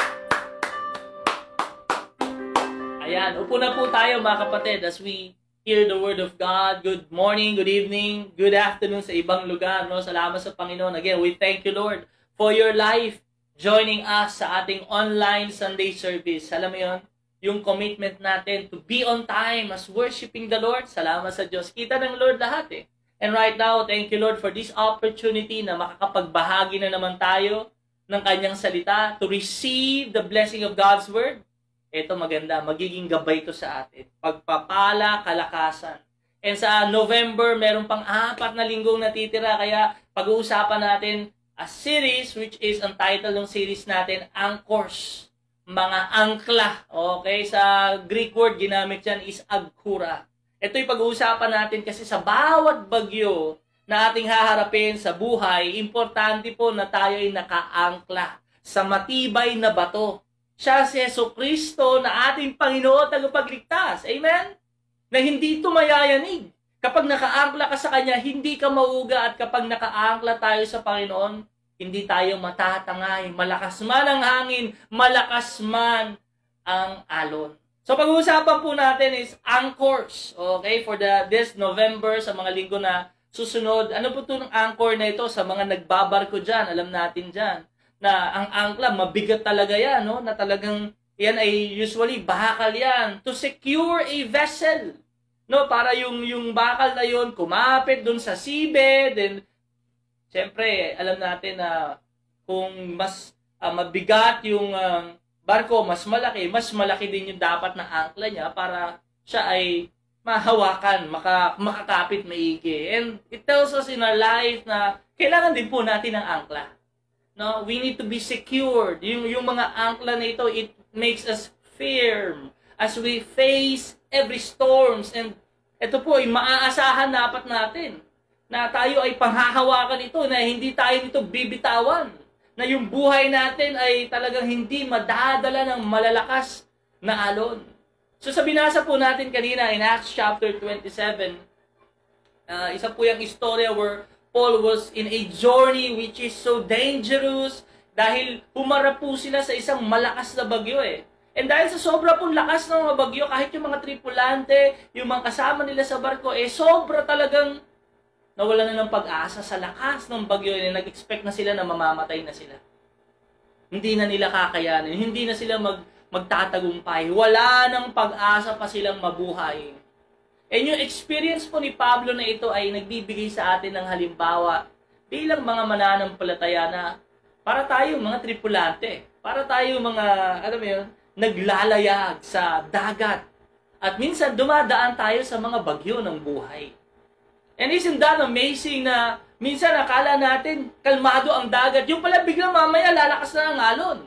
C: Ayan. Upo na po tayo, mga kapatid, as we hear the Word of God. Good morning, good evening, good afternoon sa ibang lugar. No? Salamat sa Panginoon. Again, we thank you, Lord, for your life joining us sa ating online Sunday service. Alam mo yun? Yung commitment natin to be on time as worshiping the Lord. Salamat sa Diyos. Kita ng Lord lahat eh. And right now, thank you, Lord, for this opportunity na makakapagbahagi na naman tayo ng kanyang salita to receive the blessing of God's Word. Ito maganda, magiging gabay ito sa atin. Pagpapala, kalakasan. And sa November, meron pang 4 na linggong natitira, kaya pag-uusapan natin a series which is ang title ng series natin, Anchors. Mga angkla. Okay? Sa Greek word, ginamit yan is agkura. Ito'y pag-uusapan natin kasi sa bawat bagyo na ating haharapin sa buhay, importante po na tayo ay nakaangkla sa matibay na bato. Siya si Jesucristo na ating Panginoon tagapagligtas. Amen? Na hindi ito mayayanig. Kapag nakaangkla ka sa Kanya, hindi ka mauuga, at kapag nakaangkla tayo sa Panginoon, hindi tayo matatangay. Malakas man ang hangin, malakas man ang alon. So pag-uusapan po natin is anchors. Okay? For this November, sa mga linggo na susunod, ano po ito ng anchor na ito sa mga nagbabarko dyan? Alam natin dyan na ang angkla, mabigat talaga yan, no? Na talagang, yan ay usually bakal yan to secure a vessel. No? Para yung bakal na yun, kumapit dun sa seabed, and siyempre, alam natin na kung mas mabigat yung barko, mas malaki din yung dapat na angkla niya para siya ay mahawakan, makakapit maigi. And it tells us in our life na kailangan din po natin ng angkla. No, we need to be secured. Yung mga angkla na ito, it makes us firm as we face every storms. And ito po, ay maaasahan dapat natin na tayo ay panghahawakan ito, na hindi tayo nito bibitawan. Na yung buhay natin ay talagang hindi madadala ng malalakas na alon. So sa binasa po natin kanina in Acts chapter 27, isa po yung istorya where Paul was in a journey which is so dangerous dahil humarap po sila sa isang malakas na bagyo eh. And dahil sa sobra pong lakas ng mga bagyo, kahit yung mga tripulante, yung mga kasama nila sa barko, sobra talagang nawalan na ng pag-asa sa lakas ng bagyo, and nag-expect na sila na mamamatay na sila. Hindi na nila kakayanin, hindi na sila magtatagumpay. Wala nang pag-asa pa silang mabuhay. And yung experience po ni Pablo na ito ay nagbibigay sa atin ng halimbawa bilang mga mananampalataya na para tayo mga tripulante, para tayo mga, alam mo yun, naglalayag sa dagat. At minsan dumadaan tayo sa mga bagyo ng buhay. And isn't that amazing na minsan akala natin kalmado ang dagat, yung pala biglang mamaya lalakas na ang alon.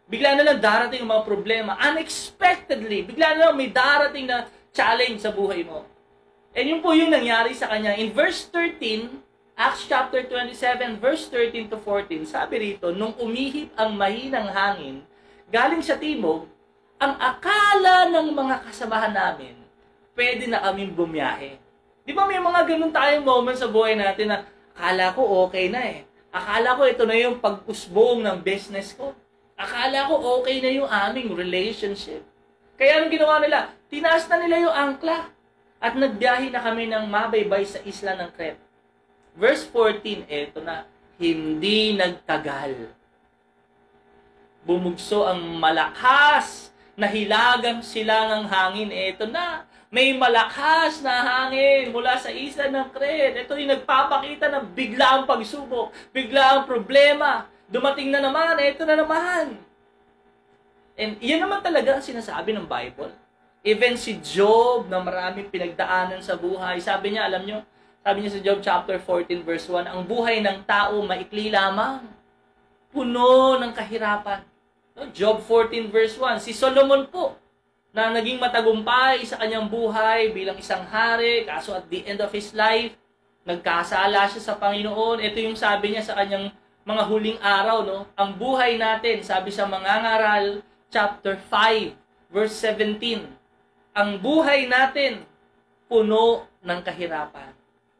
C: Bigla na lang darating ang mga problema. Unexpectedly, bigla na lang may darating na challenge sa buhay mo. And yun po yung nangyari sa kanya. In verse 13, Acts chapter 27, verse 13 to 14, sabi rito, nung umihip ang mahinang hangin, galing sa timog, ang akala ng mga kasamahan namin, pwede na kaming bumiyahe. Di ba may mga ganun tayong moments sa buhay natin na akala ko okay na eh. Akala ko ito na yung pag-usbong ng business ko. Akala ko okay na yung aming relationship. Kaya anong ginawa nila? Tinaas na nila yung angkla. At nagbiyahe na kami ng mabaybay sa isla ng Crete. Verse 14, eto na, hindi nagtagal. Bumugso ang malakas na hilagang silangang hangin. Eto na, may malakas na hangin mula sa isla ng Crete. Ito yung nagpapakita ng biglaang pagsubok, biglaang problema. Dumating na naman, eto na naman. And yan naman talaga ang sinasabi ng Bible. Even si Job na maraming pinagdaanan sa buhay, sabi niya, alam nyo, sabi niya sa Job chapter 14 verse 1, ang buhay ng tao maikli lamang, puno ng kahirapan. Job 14 verse 1, si Solomon po, na naging matagumpay sa kanyang buhay bilang isang hari, kaso at the end of his life, nagkasala siya sa Panginoon. Ito yung sabi niya sa kanyang mga huling araw, no? Ang buhay natin, sabi sa Mangangaral, chapter 5, verse 17, ang buhay natin, puno ng kahirapan,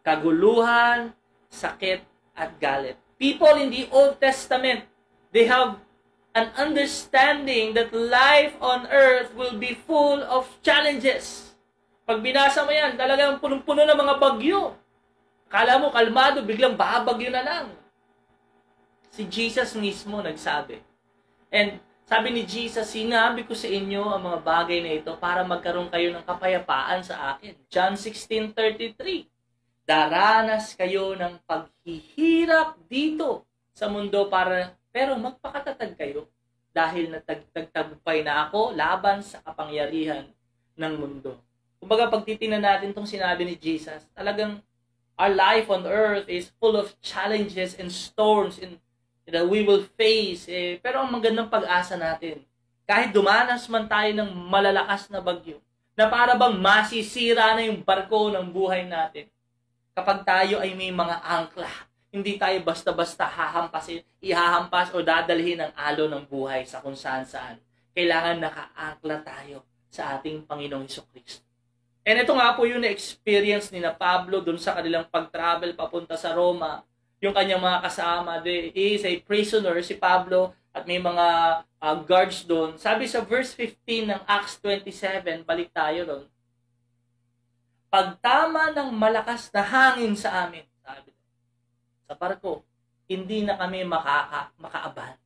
C: kaguluhan, sakit, at galit. People in the Old Testament, they have an understanding that life on earth will be full of challenges. Pag binasa mo yan, talagang punong-puno ng mga bagyo. Kala mo kalmado, biglang babagyo na lang. Si Jesus mismo nagsabi. And sabi ni Jesus, sinabi ko sa inyo ang mga bagay na ito para magkaroon kayo ng kapayapaan sa akin. John 16:33. Daranas kayo ng paghihirap dito sa mundo pero magpakatatag kayo dahil nagtagumpay na ako laban sa kapangyarihan ng mundo. Kumbaga, pag titingnan natin itong sinabi ni Jesus, talagang our life on earth is full of challenges and storms that we will face. Pero ang magandang pag-asa natin, kahit dumanas man tayo ng malalakas na bagyo, na para bang masisira na yung barko ng buhay natin, kapag tayo ay may mga angkla, hindi tayo basta-basta ihahampas o dadalhin ang alo ng buhay sa kung saan-saan. Kailangan naka-angkla tayo sa ating Panginoong Hesukristo. And ito nga po yung na-experience ni na Pablo dun sa kanilang pag-travel papunta sa Roma. Yung kanyang mga kasama, he is a prisoner, si Pablo, at may mga guards doon. Sabi sa verse 15 ng Acts 27, balik tayo doon. Pagtama ng malakas na hangin sa amin, sabi sa barko, hindi na kami makaabante.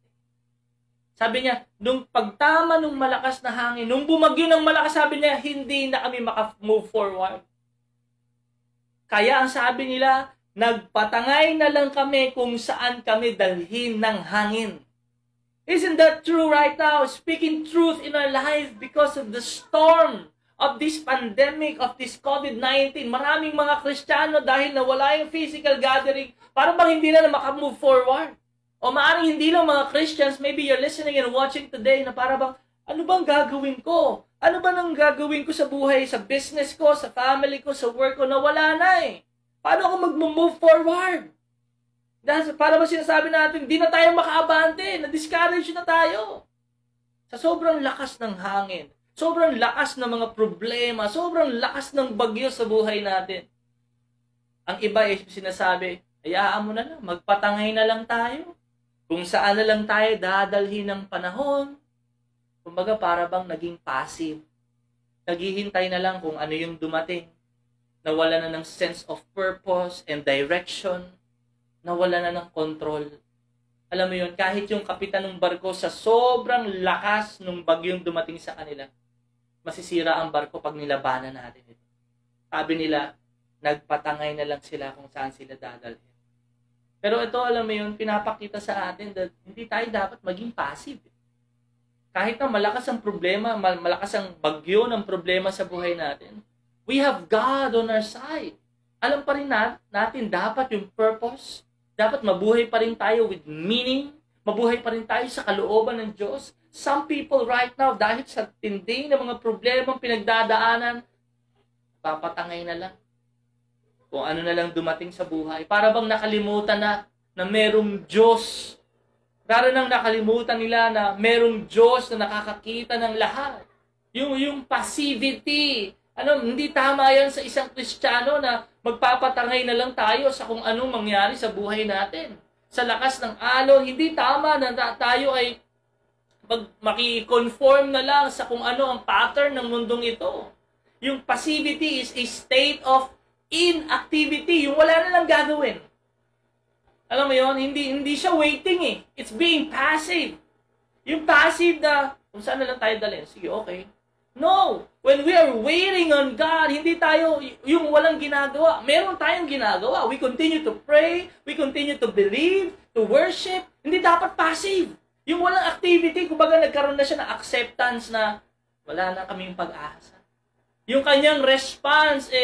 C: Sabi niya, nung pagtama ng malakas na hangin, nung bumagyo ng malakas, sabi niya, hindi na kami maka-move forward. Kaya ang sabi nila, nagpatangay na lang kami kung saan kami dalhin ng hangin. Isn't that true right now? Speaking truth in our life because of the storm of this pandemic, of this COVID-19. Maraming mga Kristiyano dahil nawala yung physical gathering, parang bang hindi na maka-move forward. O maaaring hindi lang mga Christians, maybe you're listening and watching today na para bang, ano bang gagawin ko? Ano ba nang gagawin ko sa buhay, sa business ko, sa family ko, sa work ko, na wala na eh? Paano ako mag-move forward? Dahil para ba sinasabi natin, di na tayo makaabante, na-discourage na tayo. Sa sobrang lakas ng hangin, sobrang lakas ng mga problema, sobrang lakas ng bagyo sa buhay natin. Ang iba ay sinasabi, hayaan mo na lang, magpatangay na lang tayo. Kung saan na lang tayo dadalhin ng panahon. Kumbaga para bang naging passive. Naghihintay na lang kung ano yung dumating. Nawala na ng sense of purpose and direction. Nawala na ng control. Alam mo yun, kahit yung kapitan ng barko sa sobrang lakas ng bagyong dumating sa kanila, masisira ang barko pag nilabanan natin ito. Sabi nila, nagpatangay na lang sila kung saan sila dadalhin. Pero ito, alam mo yun, pinapakita sa atin that hindi tayo dapat maging passive. Kahit na malakas ang problema, malakas ang bagyo ng problema sa buhay natin, we have God on our side. Alam pa rin natin dapat yung purpose. Dapat mabuhay pa rin tayo with meaning. Mabuhay pa rin tayo sa kalooban ng Diyos. Some people right now, dahil sa tindi ng mga problemang pinagdadaanan, papatangay na lang. Kung ano na lang dumating sa buhay. Para bang nakalimutan na merong Diyos. Para nang nakalimutan nila na merong Diyos na nakakakita ng lahat. Yung passivity. Hindi tama yan sa isang Kristiyano na magpapatangay na lang tayo sa kung anong mangyari sa buhay natin. Sa lakas ng alon, hindi tama na tayo ay maki-conform na lang sa kung ano ang pattern ng mundong ito. Yung passivity is a state of inactivity, yung wala na lang gagawin. Alam mo yun, hindi siya waiting eh. It's being passive. Yung passive na, kung saan na lang tayo dalhin, sige, okay. No! When we are waiting on God, hindi tayo yung walang ginagawa. Meron tayong ginagawa. We continue to pray, we continue to believe, to worship. Hindi dapat passive. Yung walang activity, kumbaga nagkaroon na siya ng acceptance na wala na kaming pag-asa. Yung kanyang response,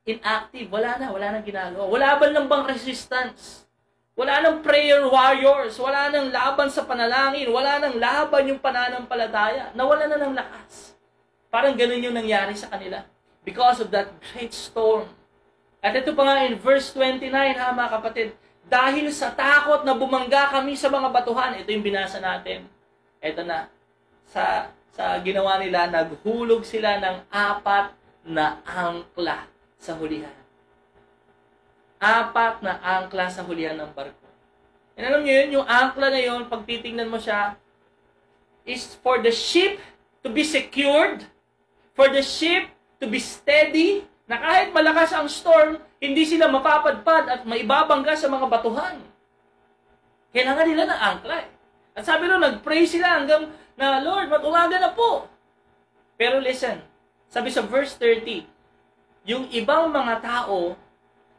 C: inactive, wala nang ginagawa. Wala ba lang bang resistance? Wala nang prayer warriors, wala nang laban sa panalangin, wala nang laban yung pananampalataya, nawala na ng lakas. Parang ganun yung nangyari sa kanila because of that great storm. At ito pa nga in verse 29, mga kapatid, dahil sa takot na bumangga kami sa mga batuhan, ito yung binasa natin. Ito na, sa ginawa nila, naghulog sila ng 4 na angkla sa hulihan. 4 na angkla sa hulihan ng barko. And alam niyo yun, yung angkla na yun, pag titingnan mo siya, is for the ship to be secured, for the ship to be steady, na kahit malakas ang storm, hindi sila mapapadpad at maibabangga sa mga batuhan. Kailangan nila ng angkla. At sabi nyo, nag-pray sila hanggang na, Lord, mag-umaga na po. Pero listen, sabi sa verse 30, yung ibang mga tao,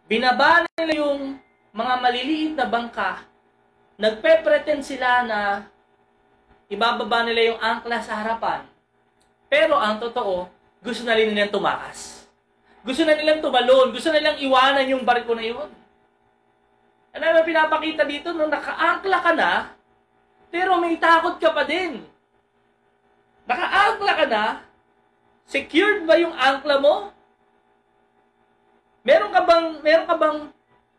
C: binaba nila yung mga maliliit na bangka, nagpe-pretend sila na ibababa nila yung angkla sa harapan. Pero ang totoo, gusto na rin nilang tumakas. Gusto na nilang tumalon. Gusto na nilang iwanan yung barko na yun. Ano naman pinapakita dito? Nung nakaangkla ka na, pero may takot ka pa din. Nakaangkla ka na, secured ba yung angkla mo? Meron ka bang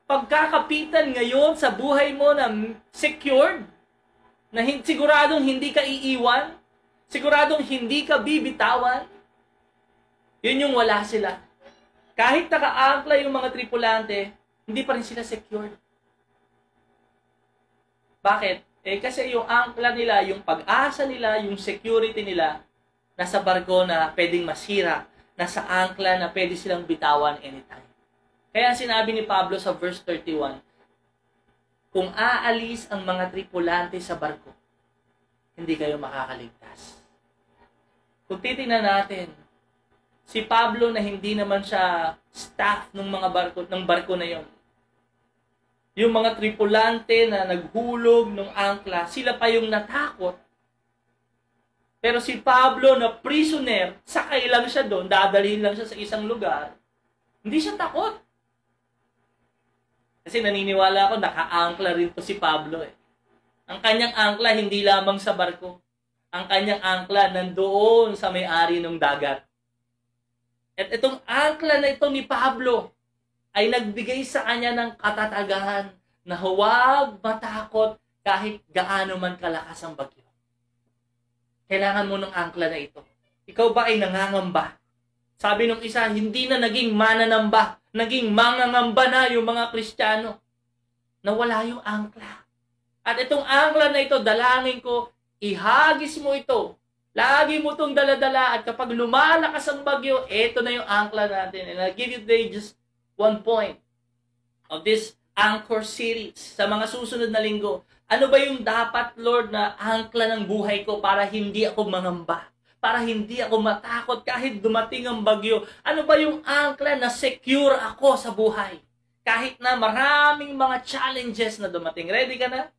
C: pagkakapitan ngayon sa buhay mo na secured? Na siguradong hindi ka iiwan? Siguradong hindi ka bibitawan? Yun yung wala sila. Kahit nakaangkla yung mga tripulante, hindi pa rin sila secured. Bakit? Kasi yung angkla nila, yung pag-asa nila, yung security nila, nasa barko na pwedeng masira, nasa angkla na pwede silang bitawan anytime. Kaya sinabi ni Pablo sa verse 31, kung aalis ang mga tripulante sa barko, hindi kayo makakaligtas. Kung titingnan natin, si Pablo na hindi naman siya staff ng barko na yon. Yung mga tripulante na naghulog ng angkla, sila pa yung natakot. Pero si Pablo na prisoner, sakay lang siya doon, dadalhin lang siya sa isang lugar, hindi siya takot. Kasi naniniwala ako, naka-angkla rin to si Pablo eh. Ang kanyang angkla hindi lamang sa barko. Ang kanyang angkla nandoon sa may-ari ng dagat. At itong angkla na ito ni Pablo ay nagbigay sa kanya ng katatagahan na huwag matakot kahit gaano man kalakas ang bagyo. Kailangan mo ng angkla na ito. Ikaw ba ay nangangamba? Sabi nung isa, hindi na naging mananamba, naging mangangamba na yung mga Kristiyano. Nawala yung angkla. At itong angkla na ito, dalangin ko, ihagis mo ito. Lagi mo itong daladala at kapag lumalakas ang bagyo, ito na yung angkla natin. And I'll give you today just one point of this anchor series sa mga susunod na linggo. Ano ba yung dapat, Lord, na angkla ng buhay ko para hindi ako mangamba? Para hindi ako matakot kahit dumating ang bagyo? Ano ba yung angkla na secure ako sa buhay? Kahit na maraming mga challenges na dumating. Ready ka na?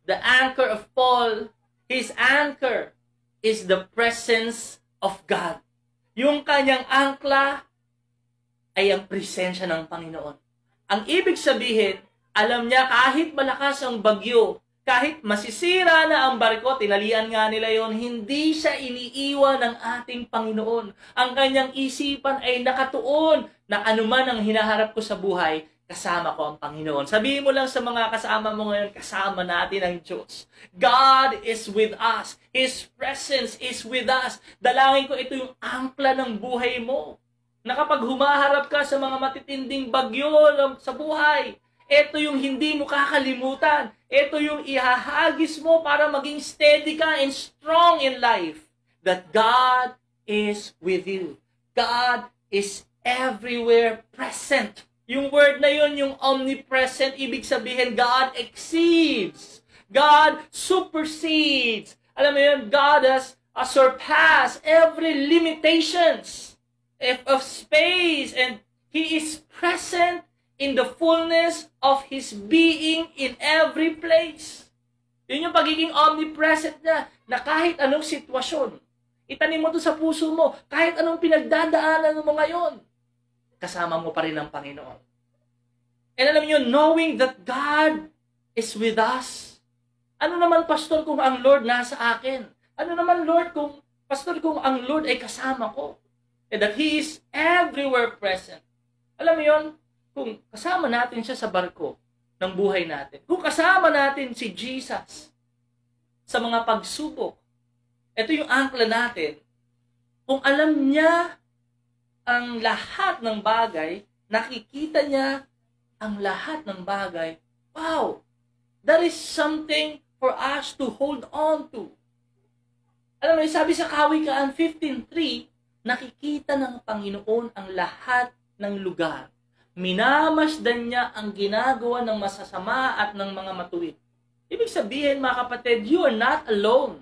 C: The anchor of Paul, his anchor is the presence of God. Yung kanyang angkla ay ang presensya ng Panginoon. Ang ibig sabihin, alam niya kahit malakas ang bagyo, kahit masisira na ang barko, tinalian nga nila yon, hindi siya iniiwan ng ating Panginoon. Ang kanyang isipan ay nakatuon na anuman ang hinaharap ko sa buhay, kasama ko ang Panginoon. Sabihin mo lang sa mga kasama mo ngayon, kasama natin ang Diyos. God is with us. His presence is with us. Dalangin ko ito yung angkla ng buhay mo. Na kapag humaharap ka sa mga matitinding bagyo sa buhay, ito yung hindi mo kakalimutan. Ito yung ihahagis mo para maging steady ka and strong in life. That God is with you. God is everywhere present. Yung word na yun, yung omnipresent, ibig sabihin, God exceeds. God supersedes. Alam mo yun, God has surpassed every limitations of space, and He is present in the fullness of His being in every place. Yun yung pagiging omnipresent niya, na kahit anong sitwasyon, itanim mo to sa puso mo, kahit anong pinagdadaanan mo ngayon, kasama mo pa rin ang Panginoon. And alam niyo, knowing that God is with us. Ano naman, Pastor, kung ang Lord nasa akin? Ano naman, Lord, Pastor, kung ang Lord ay kasama ko? And that He is everywhere present. Alam mo yun, kung kasama natin siya sa barko ng buhay natin, kung kasama natin si Jesus sa mga pagsubok, ito yung angkla natin, kung alam niya ang lahat ng bagay, nakikita niya ang lahat ng bagay, wow, that is something for us to hold on to. Alam mo, sabi sa Kawikaan 15:3, nakikita ng Panginoon ang lahat ng lugar. Minamasdan niya ang ginagawa ng masasama at ng mga matuwid. Ibig sabihin, mga kapatid, you are not alone.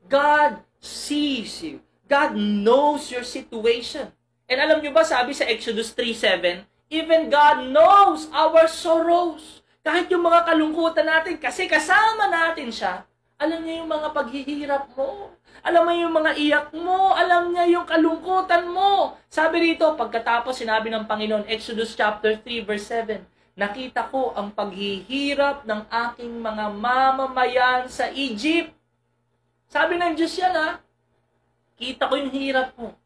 C: God sees you. God knows your situation. And alam niyo ba, sabi sa Exodus 3:7, even God knows our sorrows. Kahit yung mga kalungkutan natin, kasi kasama natin siya, alam niya yung mga paghihirap mo. Alam mo yung mga iyak mo. Alam niya yung kalungkutan mo. Sabi rito, pagkatapos sinabi ng Panginoon, Exodus chapter 3 verse 7, nakita ko ang paghihirap ng aking mga mamamayan sa Egypt. Sabi ng Diyos yan, ha? Kita ko yung hirap mo.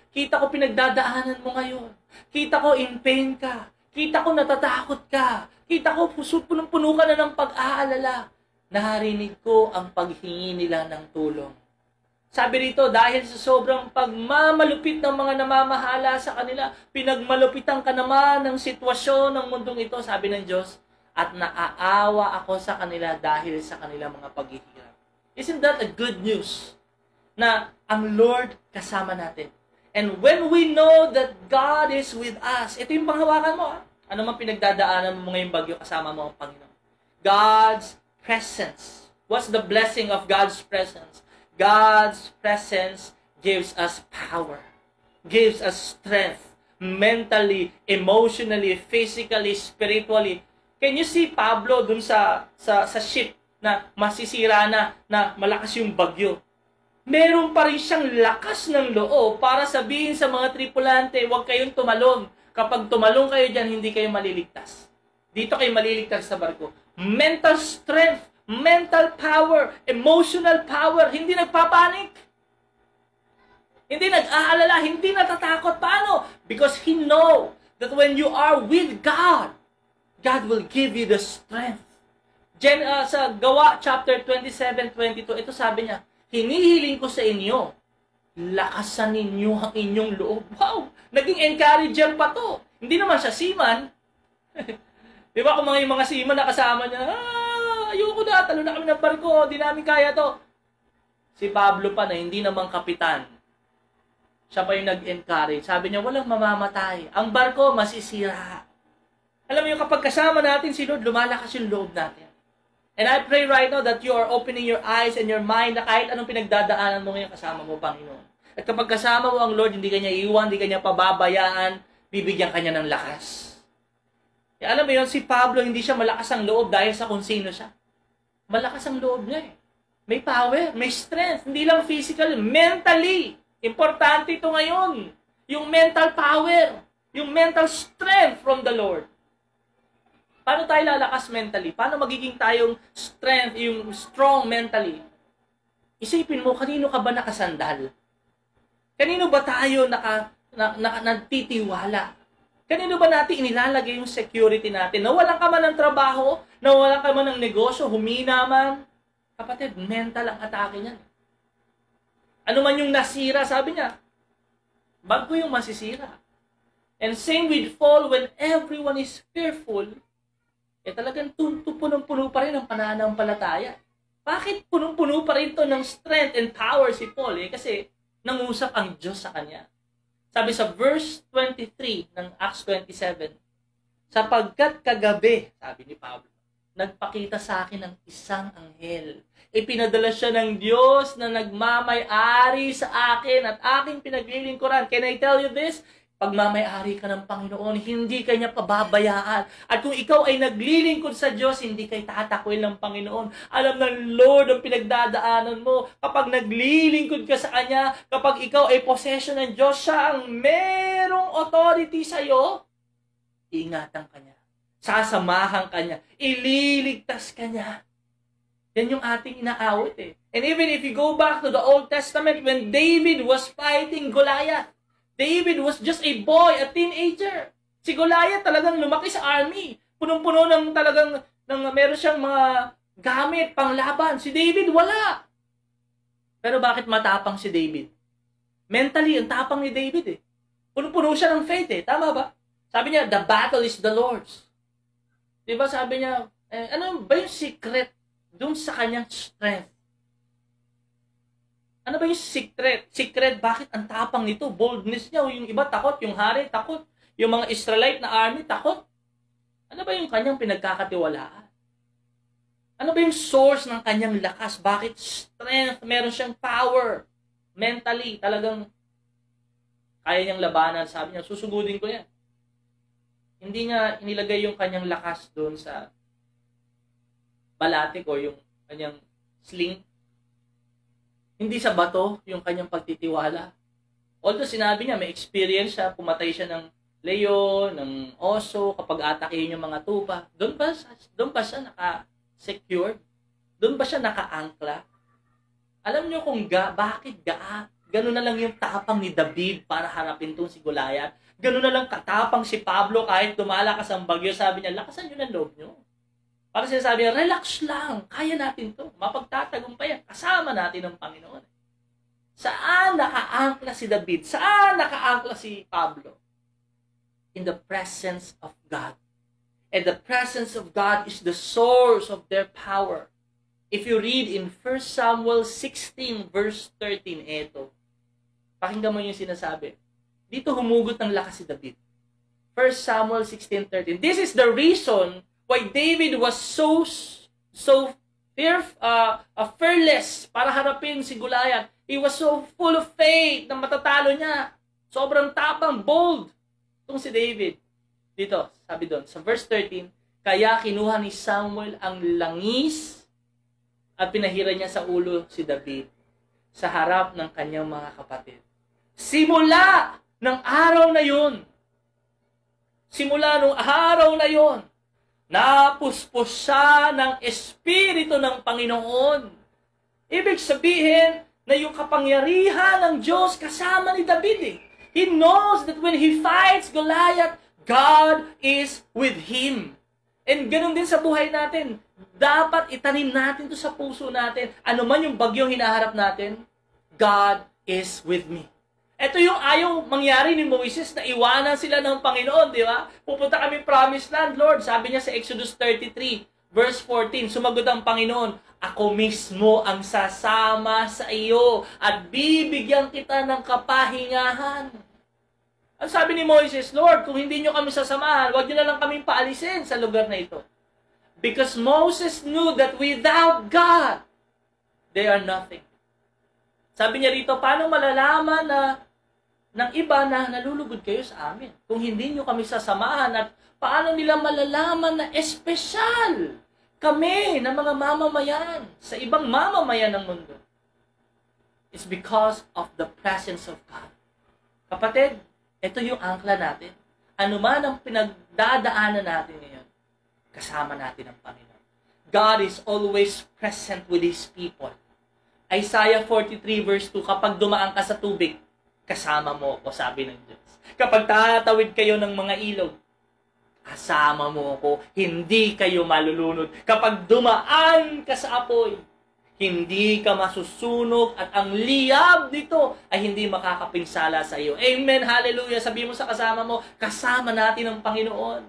C: Kita ko pinagdadaanan mo ngayon. Kita ko in pain ka. Kita ko natatakot ka. Kita ko punong-puno ka na ng pag-aalala. Narinig ko ang paghingi nila ng tulong. Sabi rito, dahil sa sobrang pagmamalupit ng mga namamahala sa kanila, pinagmalupitan ka naman ng sitwasyon ng mundong ito, sabi ng Diyos, at naaawa ako sa kanila dahil sa kanilang mga paghihirap. Isn't that a good news? Na ang Lord kasama natin. And when we know that God is with us, ito yung panghawakan mo. Ano man pinagdadaanan mo ngayong bagyo, kasama mo ang Panginoon. God's presence. What's the blessing of God's presence? God's presence gives us power, gives us strength, mentally, emotionally, physically, spiritually. Can you see Pablo dun sa ship na masisira na malakas yung bagyo? Meron pa rin siyang lakas ng loob para sabihin sa mga tripulante, huwag kayong tumalon. Kapag tumalon kayo dyan, hindi kayo maliligtas. Dito kayo maliligtas sa barko. Mental strength, mental power, emotional power, hindi nagpapanik. Hindi nag-aalala, hindi natatakot. Paano? Because he know that when you are with God, God will give you the strength. Sa Gawa chapter 27-22, ito sabi niya, hinihiling ko sa inyo, lakasan ninyo ang inyong loob. Wow! Naging encourager pa to. Hindi naman siya seaman. Di ba kung yung mga seaman na kasama niya, ayoko na, talo na kami ng barko, di namin kaya to. Si Pablo pa na, hindi naman kapitan. Siya pa yung nag-encourage. Sabi niya, walang mamamatay. Ang barko, masisira. Alam mo yung kapag kasama natin si Lord, lumalakas yung loob natin. And I pray right now that you are opening your eyes and your mind na kahit anong pinagdadaanan mo ngayon, kasama mo, Panginoon. At kapag kasama mo ang Lord, hindi kanya iwan, hindi kanya pababayaan, bibigyan kanya ng lakas. Kaya alam mo yun, si Pablo, hindi siya malakas ang loob dahil sa kung sino siya. Malakas ang loob niya eh. May power, may strength, hindi lang physical, mentally. Importante ito ngayon. Yung mental power, yung mental strength from the Lord. Paano tayo lalakas mentally? Paano magiging tayong strength, yung strong mentally? Isipin mo, kanino ka ba nakasandal? Kanino ba tayo nagtitiwala? Kanino ba natin inilalagay yung security natin? Nawalan ka man ng trabaho, nawalan ka man ng negosyo, humina man. Kapatid, mental ang atake niyan. Ano man yung nasira, sabi niya, bago yung masisira. And same with fall, when everyone is fearful, talagang punong-puno pa rin ang pananampalataya. Bakit punong-puno pa rin to ng strength and power si Paul? Kasi nangusap ang Diyos sa kanya. Sabi sa verse 23 ng Acts 27, sapagkat kagabi, sabi ni Pablo, nagpakita sa akin ng isang anghel. Ipinadala siya ng Diyos na nagmamay-ari sa akin at aking pinaglilingkuran. Can I tell you this? Pagmamay-ari ka ng Panginoon, hindi ka niya pababayaan. At kung ikaw ay naglilingkod sa Diyos, hindi kay tatakwil ng Panginoon. Alam ng Lord ang pinagdadaanan mo. Kapag naglilingkod ka sa Kanya, kapag ikaw ay possession ng Diyos, siya ang merong authority sa iyo, iingatan ka niya. Sasamahan ka niya. Ililigtas ka niya. Yan yung ating inaawit eh. And even if you go back to the Old Testament, when David was fighting Goliath, David was just a boy, a teenager. Si Goliath talagang lumaki sa army. Punong-puno ng talagang meron siyang mga gamit panglaban. Si David wala. Pero bakit matapang si David? Mentally, ang tapang ni David eh. Punong-puno siya ng faith eh. Tama ba? Sabi niya, the battle is the Lord's. Diba sabi niya, ano ba yung secret dun sa kanyang strength? Ano ba yung secret? Secret, bakit ang tapang nito? Boldness niya. Yung iba takot, yung hari takot. Yung mga Israelite na army takot. Ano ba yung kanyang pinagkakatiwalaan? Ano ba yung source ng kanyang lakas? Bakit strength? Meron siyang power. Mentally, talagang kaya niyang labanan. Sabi niya, susugudin ko yan. Hindi niya inilagay yung kanyang lakas doon sa balatik o yung kanyang sling. Hindi sa bato yung kanyang pagtitiwala. Although sinabi niya, may experience siya, pumatay siya ng leon, ng oso, kapag atakihin yung mga tupa. Doon ba siya naka-secured? Doon ba siya naka-angkla? Alam niyo kung bakit ganun na lang yung tapang ni David para harapin tong si Goliath. Ganun na lang katapang si Pablo kahit dumalakas ang bagyo. Sabi niya, lakasan niyo ng loob niyo. Para sinasabi niya, relax lang, kaya natin to. Mapagtatagumpayan, kasama natin ang Panginoon. Saan naka-angkla si David? Saan naka-angkla si Pablo? In the presence of God. And the presence of God is the source of their power. If you read in 1 Samuel 16 verse 13, eto. Pakinggan mo yung sinasabi. Dito humugot ng lakas si David. 1 Samuel 16:13. This is the reason why David was so fearless para harapin si Goliath. He was so full of faith na matatalo niya. Sobrang tapang, bold. Itong si David. Dito, sabi doon, sa verse 13, kaya kinuha ni Samuel ang langis at pinahiran niya sa ulo si David sa harap ng kanyang mga kapatid. Simula ng araw na yun, napuspos siya ng Espiritu ng Panginoon. Ibig sabihin na yung kapangyarihan ng Diyos kasama ni David eh. He knows that when he fights Goliath, God is with him. And ganun din sa buhay natin. Dapat itanim natin to sa puso natin. Ano man yung bagyong hinaharap natin, God is with me. Ito yung ayaw mangyari ni Moises na iwanan sila ng Panginoon, di ba? Pupunta kami promised land, Lord. Sabi niya sa Exodus 33, verse 14, sumagot ang Panginoon, ako mismo ang sasama sa iyo at bibigyan kita ng kapahingahan. Ang sabi ni Moises, Lord, kung hindi nyo kami sasamahan, wag nyo na lang kaming paalisin sa lugar na ito. Because Moses knew that without God, they are nothing. Sabi niya rito, paano malalaman na ng iba na nalulugod kayo sa amin? Kung hindi nyo kami sasamahan at paano nila malalaman na espesyal kami na mga mamamayan sa ibang mamamayan ng mundo? It's because of the presence of God. Kapatid, ito yung angkla natin. Ano man ang pinagdadaanan natin ngayon, kasama natin ang Panginoon. God is always present with His people. Isaiah 43 verse 2, kapag dumaan ka sa tubig, kasama mo ako, sabi ng Diyos. Kapag tatawid kayo ng mga ilog, kasama mo ako, hindi kayo malulunod. Kapag dumaan ka sa apoy, hindi ka masusunog at ang liyab nito ay hindi makakapinsala sa iyo. Amen, hallelujah. Sabi mo sa kasama mo, kasama natin ang Panginoon.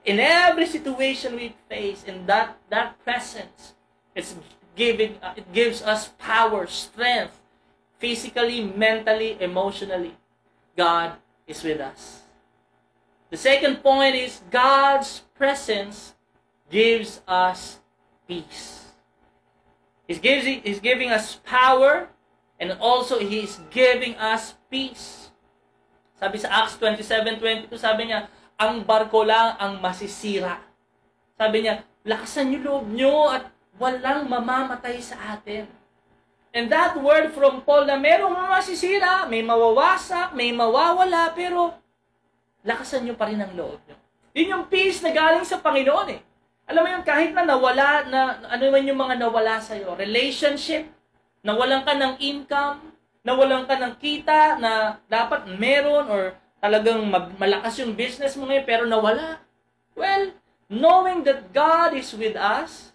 C: In every situation we face, in that presence, it gives us power, strength, physically, mentally, emotionally. God is with us. The second point is God's presence gives us peace. He's giving us power and also He's giving us peace. Sabi sa Acts 27:22, sabi niya, ang barko lang ang masisira. Sabi niya, lakasan niyo loob niyo at walang mamamatay sa atin. And that word from Paul na merong masisira, may mawawasak, may mawawala, pero lakasan niyo pa rin ang loob niyo. Yun yung peace na galing sa Panginoon eh. Alam mo yun, kahit na nawala, ano man yung mga nawala sa'yo, relationship, nawalan ka ng income, nawalan ka ng kita na dapat meron or talagang malakas yung business mo ngayon pero nawala. Well, knowing that God is with us,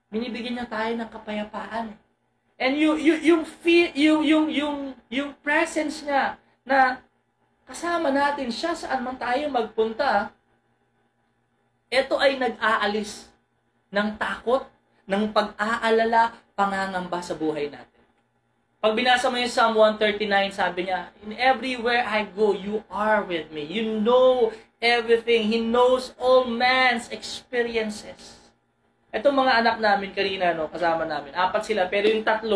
C: binibigyan niya tayo ng kapayapaan. And yung presence niya na kasama natin siya saan man tayo magpunta, ito ay nag-aalis ng takot, ng pag-aalala, pangangamba sa buhay natin. Pag binasa mo yung Psalm 139, sabi niya, in everywhere I go, you are with me. You know everything. He knows all man's experiences. Itong mga anak namin kanina, no, kasama namin, 4 sila, pero yung 3,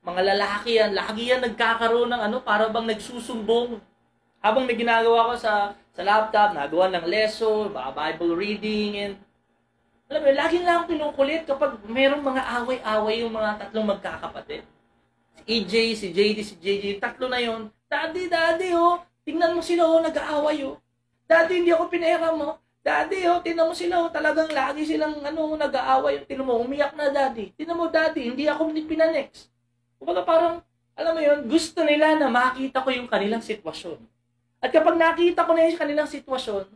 C: mga lalaki yan, lagi yan nagkakaroon ng para bang nagsusumbong. Habang may ginagawa ko sa laptop, nagawa ng lesson, Bible reading, and alam mo, lagi lang akong kinukulit kapag mayroong mga away-away yung mga 3 magkakapatid. Si EJ, si JD, si JJ, 3 na yon. Daddy, tingnan mo sila, nag-aaway, Daddy, hindi ako pinahiram mo. Daddy, tingnan mo sila, talagang lagi silang, nag-aaway. Tingnan mo, umiyak na, Daddy. Tingnan mo, Daddy, hindi ako pinanex. Kumbaga parang, alam mo yun, gusto nila na makita ko yung kanilang sitwasyon. At kapag nakita ko na yung kanilang sitwasyon,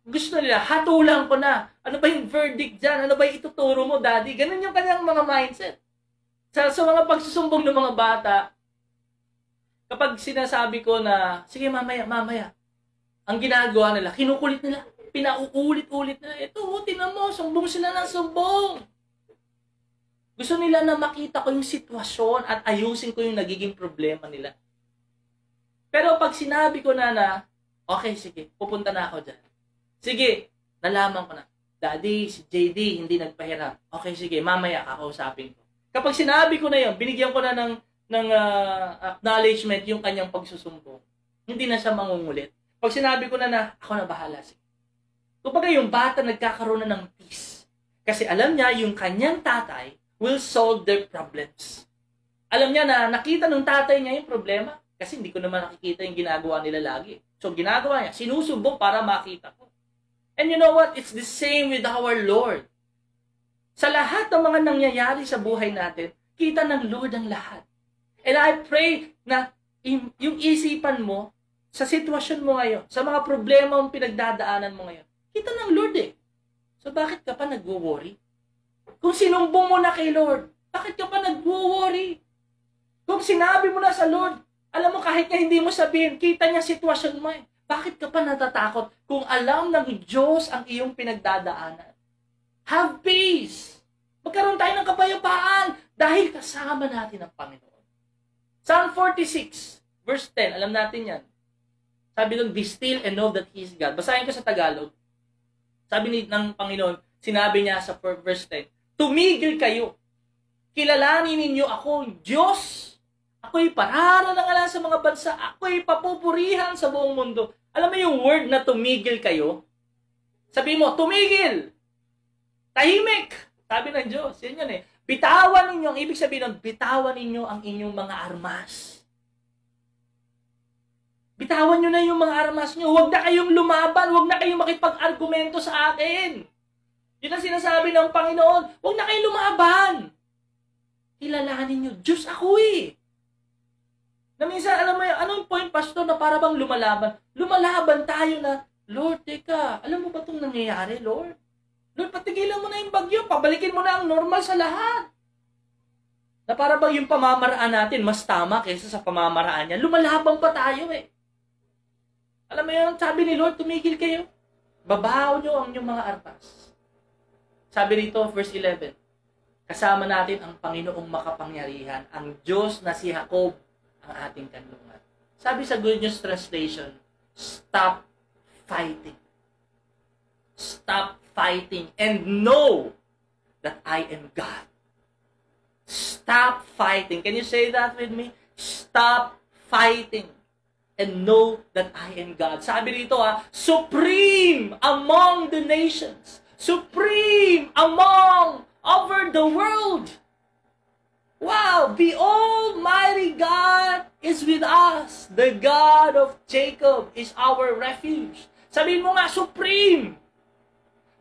C: gusto nila, hatulan ko na. Ano ba yung verdict dyan? Ano ba yung ituturo mo, Daddy? Ganun yung kanyang mga mindset. Sa mga pagsusumbong ng mga bata, kapag sinasabi ko na, sige mamaya, ang ginagawa nila, kinukulit nila, pinauulit-ulit nila, ito, tingnan mo, sumbong sila ng sumbong. Gusto nila na makita ko yung sitwasyon at ayusin ko yung nagiging problema nila. Pero pag sinabi ko na, okay, sige, pupunta na ako dyan. Sige, nalaman ko na. Daddy, si JD, hindi nagpahiram. Okay, sige, mamaya kakausapin ko. Kapag sinabi ko na yun, binigyan ko na ng acknowledgement yung kanyang pagsusumbong. Hindi na siya mangungulit. Pag sinabi ko na ako na bahala. Sige. Kumbaga yung bata nagkakaroon na ng peace. Kasi alam niya yung kanyang tatay will solve their problems. Alam niya na nakita ng tatay niya yung problema kasi hindi ko naman nakikita yung ginagawa nila lagi. So ginagawa niya, sinusumbong para makita ko. And you know what? It's the same with our Lord. Sa lahat ng mga nangyayari sa buhay natin, kita ng Lord ang lahat. And I pray na yung isipan mo, sa sitwasyon mo ngayon, sa mga problema mong pinagdadaanan mo ngayon, kita ng Lord eh. So bakit ka pa nag-worry? Kung sinumbong mo na kay Lord, bakit ka pa nag-worry? Kung sinabi mo na sa Lord, alam mo kahit na hindi mo sabihin, kita niya sitwasyon mo eh. Bakit ka pa natatakot kung alam ng Diyos ang iyong pinagdadaanan? Have peace. Magkaroon tayo ng kapayapaan dahil kasama natin ang Panginoon. Psalm 46, verse 10, alam natin yan. Sabi doon, be still and know that He is God. Basahin ko sa Tagalog. Sabi ng Panginoon, sinabi niya sa verse 10, tumigil kayo. Kilalanin ninyo ako, Diyos. Ako'y parararangalan sa mga bansa. Ako'y papupurihan sa buong mundo. Alam mo yung word na tumigil kayo? Sabi mo, tumigil. Tahimik. Sabi ng Diyos. Yan yun eh. Bitawan ninyo. Ang ibig sabihin nun, bitawan ninyo ang inyong mga armas. Bitawan nyo na yung mga armas nyo. Huwag na kayong lumaban. Huwag na kayong makipag-argumento sa akin. Yun ang sinasabi ng Panginoon. Huwag na kayong lumaban. Kilalanin nyo, Diyos ako eh. Na minsan, alam mo yun, anong point, pastor, na para bang lumalaban? Lumalaban tayo na, Lord, teka, alam mo ba itong nangyayari, Lord? Lord, patigilan mo na yung bagyo, pabalikin mo na ang normal sa lahat. Na para bang yung pamamaraan natin mas tama kaysa sa pamamaraan niya. Lumalaban pa tayo eh. Alam mo yun, sabi ni Lord, tumigil kayo. Babaw nyo ang inyong mga arpas. Sabi rito, verse 11, kasama natin ang Panginoong makapangyarihan, ang Diyos na si Jacob, ang ating kanlungan. Sabi sa Good News Translation, stop fighting. Stop fighting and know that I am God. Stop fighting. Can you say that with me? Stop fighting and know that I am God. Sabi dito supreme among the nations. Supreme over the world. Wow, the Almighty God is with us. The God of Jacob is our refuge. Sabihin mo nga, supreme.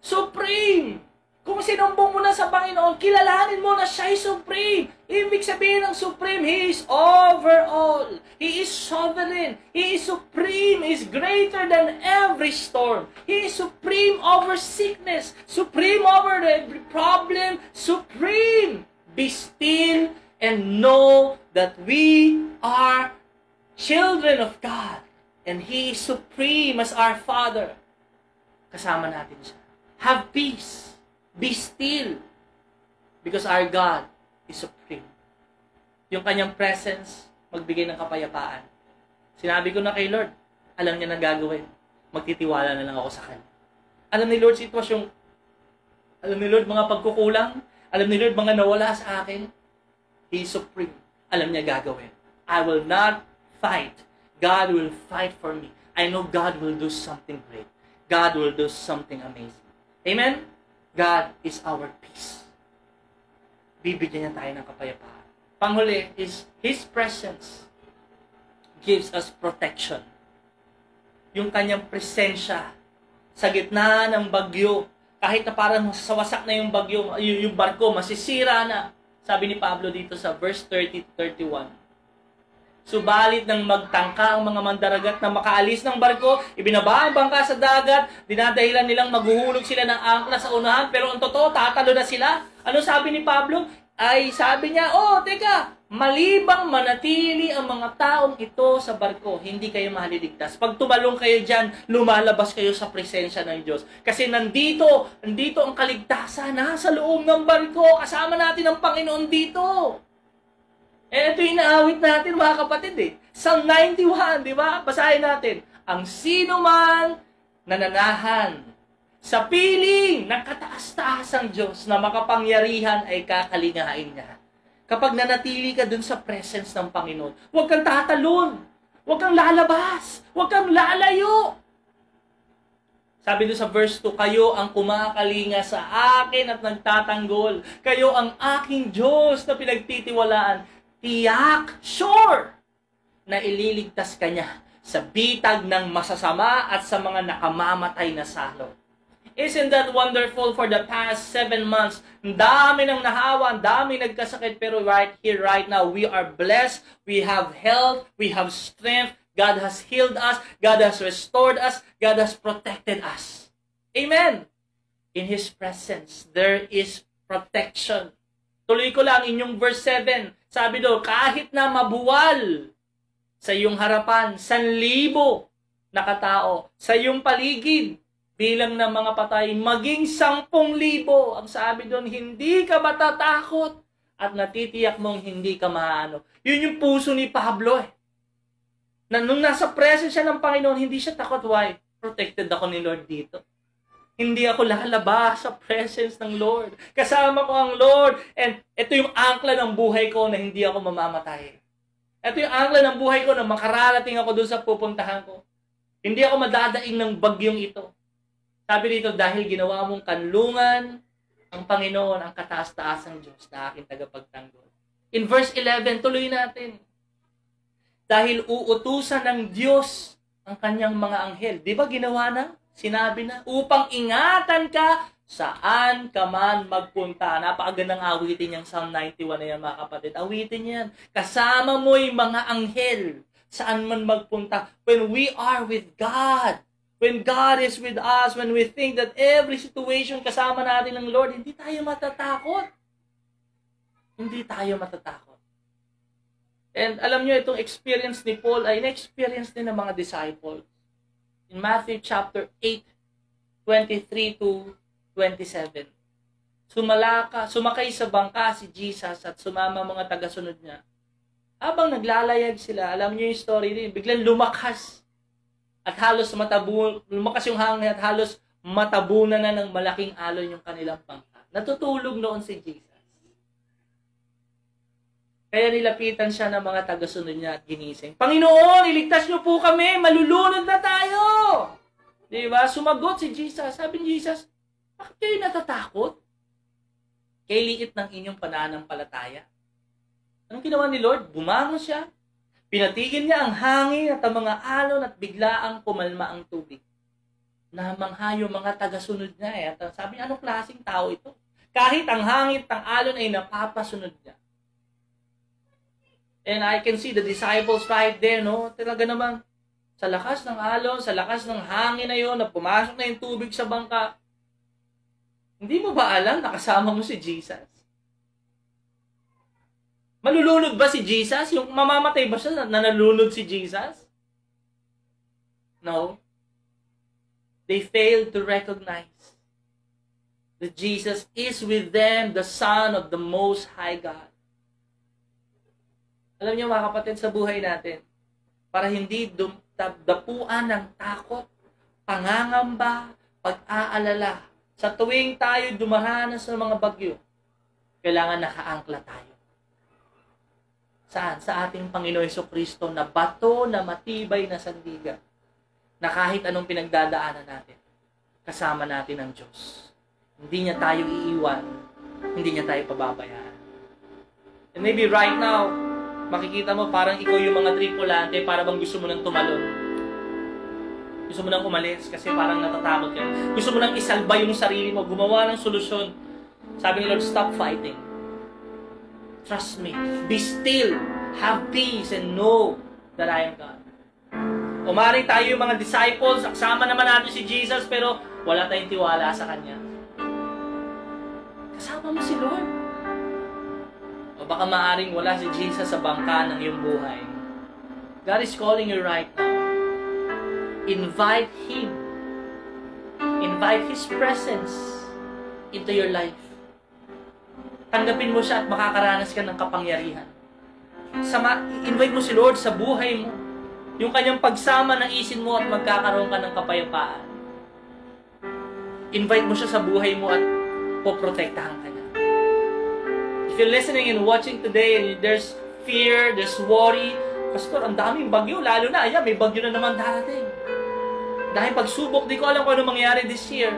C: Supreme. Kung sinumbong mo na sa Panginoon, kilalanin mo na siya ay supreme. Ibig sabihin ng supreme, He is over all. He is sovereign. He is supreme. He is greater than every storm. He is supreme over sickness. Supreme over every problem. Supreme. Be still and know that we are children of God. And He is supreme as our Father. Kasama natin siya. Have peace. Be still. Because our God is supreme. Yung kanyang presence, magbigay ng kapayapaan. Sinabi ko na kay Lord, alam niya na gagawin. Magtitiwala na lang ako sa Kanya. Alam ni Lord sitwasyon, alam ni Lord mga pagkukulang, alam ni Lord mga nawala sa akin. He is supreme. Alam niya gagawin. I will not fight. God will fight for me. I know God will do something great. God will do something amazing. Amen? God is our peace. Bibigyan niya tayo ng kapayapaan. Panghuli is His presence gives us protection. Yung kanyang presensya sa gitna ng bagyo, kahit na parang sawasak na yung bagyo, yung barko, masisira na. Sabi ni Pablo dito sa verse 30-31. Subalit nang magtangka ang mga mandaragat na makaalis ng barko, ibinaba ang bangka sa dagat, dinadahilan nilang maghuhulog sila ng angkla sa unahan, pero ang totoo, tatalo na sila. Ano sabi ni Pablo? Ay sabi niya, teka, malibang manatili ang mga taong ito sa barko, hindi kayo maliligtas. Pag tumalong kayo dyan, lumalabas kayo sa presensya ng Diyos. Kasi nandito ang kaligtasan, nasa loob ng barko, kasama natin ang Panginoon dito. Ito yung inaawit natin, mga kapatid. Psalm 91, di ba? Basahin natin. Ang sino man nananahan sa piling ng kataas-taasang Diyos na makapangyarihan ay kakalingain niya. Kapag nanatili ka dun sa presence ng Panginoon, huwag kang tatalon, huwag kang lalabas, huwag kang lalayo. Sabi doon sa verse 2, kayo ang kumakalinga sa akin at nagtatanggol. Kayo ang aking Diyos na pinagtitiwalaan. Tiyak, sure, na ililigtas ka niya sa bitag ng masasama at sa mga nakamamatay na salot. Isn't that wonderful? For the past 7 months, ang dami ng nahawa, ang dami nagkasakit, pero right here, right now, we are blessed, we have health, we have strength, God has healed us, God has restored us, God has protected us. Amen! In His presence, there is protection. Tuloy ko lang, inyong verse 7, sabi doon, kahit na mabuwal sa iyong harapan, 1,000 na katao, sa iyong paligid, bilang ng mga patay, maging 10,000. Ang sabi doon, hindi ka matatakot at natitiyak mong hindi ka maano. Yun yung puso ni Pablo Na nung nasa presence siya ng Panginoon, hindi siya takot. Why? Protected ako ni Lord dito. Hindi ako lalabas sa presence ng Lord. Kasama ko ang Lord. And ito yung angkla ng buhay ko na hindi ako mamamatay. Ito yung angkla ng buhay ko na makararating ako doon sa pupuntahan ko. Hindi ako madadaing ng bagyong ito. Sabi dito, dahil ginawa mong kanlungan ang Panginoon, ang kataas-taasang Diyos na aking tagapagtanggol. In verse 11, tuloy natin. Dahil uutusan ng Diyos ang kanyang mga anghel. Di ba ginawa na? Sinabi na, upang ingatan ka saan ka man magpunta. Napakagandang awitin yung Psalm 91 na yan, mga kapatid. Awitin yan. Kasama mo yung mga anghel saan man magpunta. When we are with God, when God is with us, when we think that every situation kasama natin ng Lord, hindi tayo matatakot. Hindi tayo matatakot. And alam nyo, itong experience ni Paul ay na-experience din ng mga disciples. In Matthew chapter 8, 23-27. Sumakay sa bangka si Jesus at sumama mga tagasunod niya. Habang naglalayag sila, alam nyo yung story din, biglang lumakas. At halos lumakas yung hangin at halos matabunan na ng malaking alon yung kanilang bangka. Natutulog noon si Jesus. Kaya nilapitan siya ng mga tagasunod niya at ginising. Panginoon, iligtas niyo po kami, malulunod na tayo! Diba? Sumagot si Jesus. Sabi ni Jesus, bakit kayo natatakot? Kay liit ng inyong pananampalataya. Anong ginawa ni Lord? Bumangon siya. Pinatigil niya ang hangin at ang mga alon at biglaang pumalma ang tubig. Namangha yung mga tagasunod niya. At sabi niya, anong klaseng tao ito? Kahit ang hangin at ang alon ay napapasunod niya. And I can see the disciples right there, no? Talaga naman, sa lakas ng alon, sa lakas ng hangin na yun, na pumasok na yung tubig sa bangka. Hindi mo ba alam, nakasama mo si Jesus? Malulunod ba si Jesus? Yung mamamatay ba siya na nalunod si Jesus? No. They failed to recognize that Jesus is with them, the Son of the Most High God. Alam niyo mga kapatid, sa buhay natin, para hindi dapuan ng takot, pangangamba, pag-aalala, sa tuwing tayo dumaranas ng mga bagyo, kailangan nakaangkla tayo. Saan? Sa ating Panginoon Jesucristo na bato na matibay na sandigan, na kahit anong pinagdadaanan natin, kasama natin ang Diyos. Hindi niya tayo iiwan, hindi niya tayo pababayaan. And maybe right now, makikita mo parang ikaw yung mga tripulante, para bang gusto mo nang tumalon. Gusto mo nang umalis kasi parang natatakot ka. Gusto mo nang isalba yung sarili mo, gumawa ng solusyon. Sabi ni Lord, stop fighting. Trust me. Be still. Have peace and know that I am God. Umaring tayo yung mga disciples, kasama naman natin si Jesus, pero wala tayong tiwala sa Kanya. Kasama mo si Lord. O baka maaring wala si Jesus sa bangka ng iyong buhay. God is calling you right now. Invite Him. Invite His presence into your life. Tanggapin mo siya at makakaranas ka ng kapangyarihan. Invite mo si Lord sa buhay mo. Yung kanyang pagsama na isin mo at magkakaroon ka ng kapayapaan. Invite mo siya sa buhay mo at poprotektahan ka niya. If you're listening and watching today and there's fear, there's worry, Pastor, ang daming bagyo, lalo na, ayan, may bagyo na naman darating. Dahil pagsubok, di ko alam kung ano mangyari this year.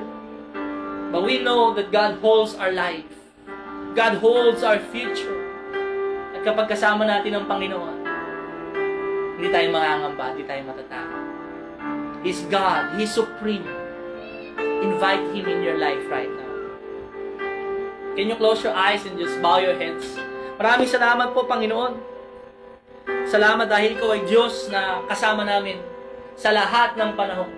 C: But we know that God holds our life. God holds our future. At kapag kasama natin ang Panginoon, hindi tayo mangangamba, hindi tayo matatakot. He's God. He's supreme. Invite Him in your life right now. Can you close your eyes and just bow your heads? Maraming salamat po, Panginoon. Salamat dahil Ikaw ay Diyos na kasama namin sa lahat ng panahon.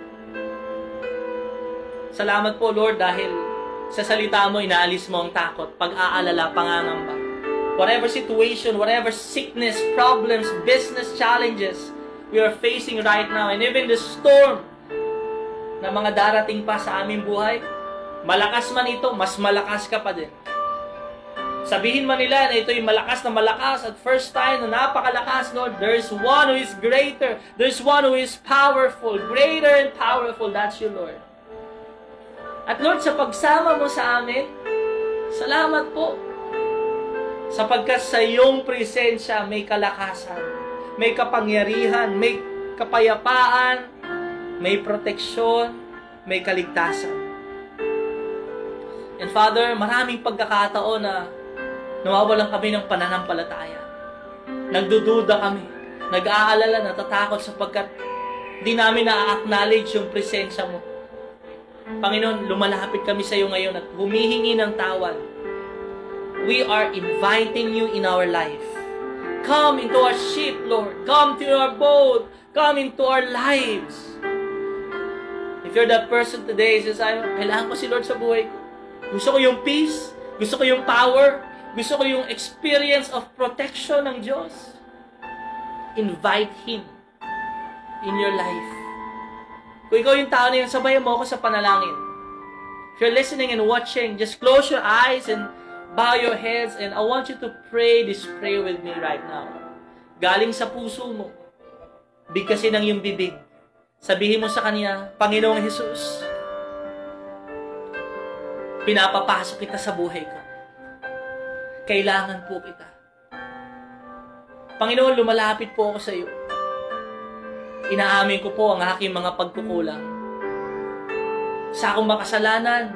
C: Salamat po, Lord, dahil sa salita mo, inaalis mo ang takot, pag-aalala, pangangamba. Whatever situation, whatever sickness, problems, business challenges we are facing right now, and even the storm na mga darating pa sa aming buhay, malakas man ito, mas malakas ka pa din. Sabihin man nila na ito'y malakas na malakas at first time na napakalakas, Lord, there's one who is greater. There's one who is powerful. Greater and powerful. That's you, Lord. At Lord, sa pagsama mo sa amin, salamat po. Sapagkat sa iyong presensya may kalakasan, may kapangyarihan, may kapayapaan, may proteksyon, may kaligtasan. And Father, maraming pagkakataon na nawawalan kami ng pananampalataya. Nagdududa kami. Nag-aalala, natatakot sapagkat di namin na-acknowledge yung presensya mo. Panginoon, lumalapit kami sa iyo ngayon at humihingi ng tawad. We are inviting you in our life. Come into our ship, Lord. Come to our boat. Come into our lives. If you're that person today, says, kailangan ko si Lord sa buhay ko. Gusto ko yung peace. Gusto ko yung power. Gusto ko yung experience of protection ng Diyos. Invite Him in your life. Kung ikaw yung tao na yun, sabayan mo ako sa panalangin. If you're listening and watching, just close your eyes and bow your heads, and I want you to pray this prayer with me right now. Galing sa puso mo. Bigkasin ang iyong bibig. Sabihin mo sa Kanya, Panginoong Jesus, pinapapasok kita sa buhay ko. Kailangan po kita. Panginoon, lumalapit po ako sa iyo. Inaamin ko po ang aking mga pagkukulang. Sa akong makasalanan,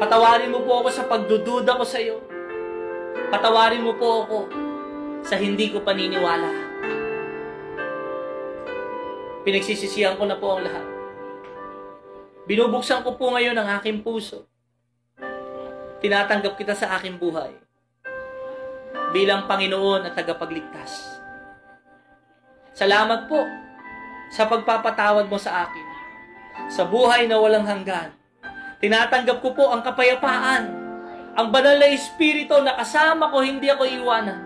C: patawarin mo po ako sa pagdududa ko sa iyo. Patawarin mo po ako sa hindi ko paniniwala. Pinagsisisihan ko na po ang lahat. Binubuksan ko po ngayon ang aking puso. Tinatanggap kita sa aking buhay bilang Panginoon at tagapagligtas. Salamat po sa pagpapatawad mo sa akin. Sa buhay na walang hanggan. Tinatanggap ko po ang kapayapaan. Ang banal na Espiritu na kasama ko, hindi ako iwanan.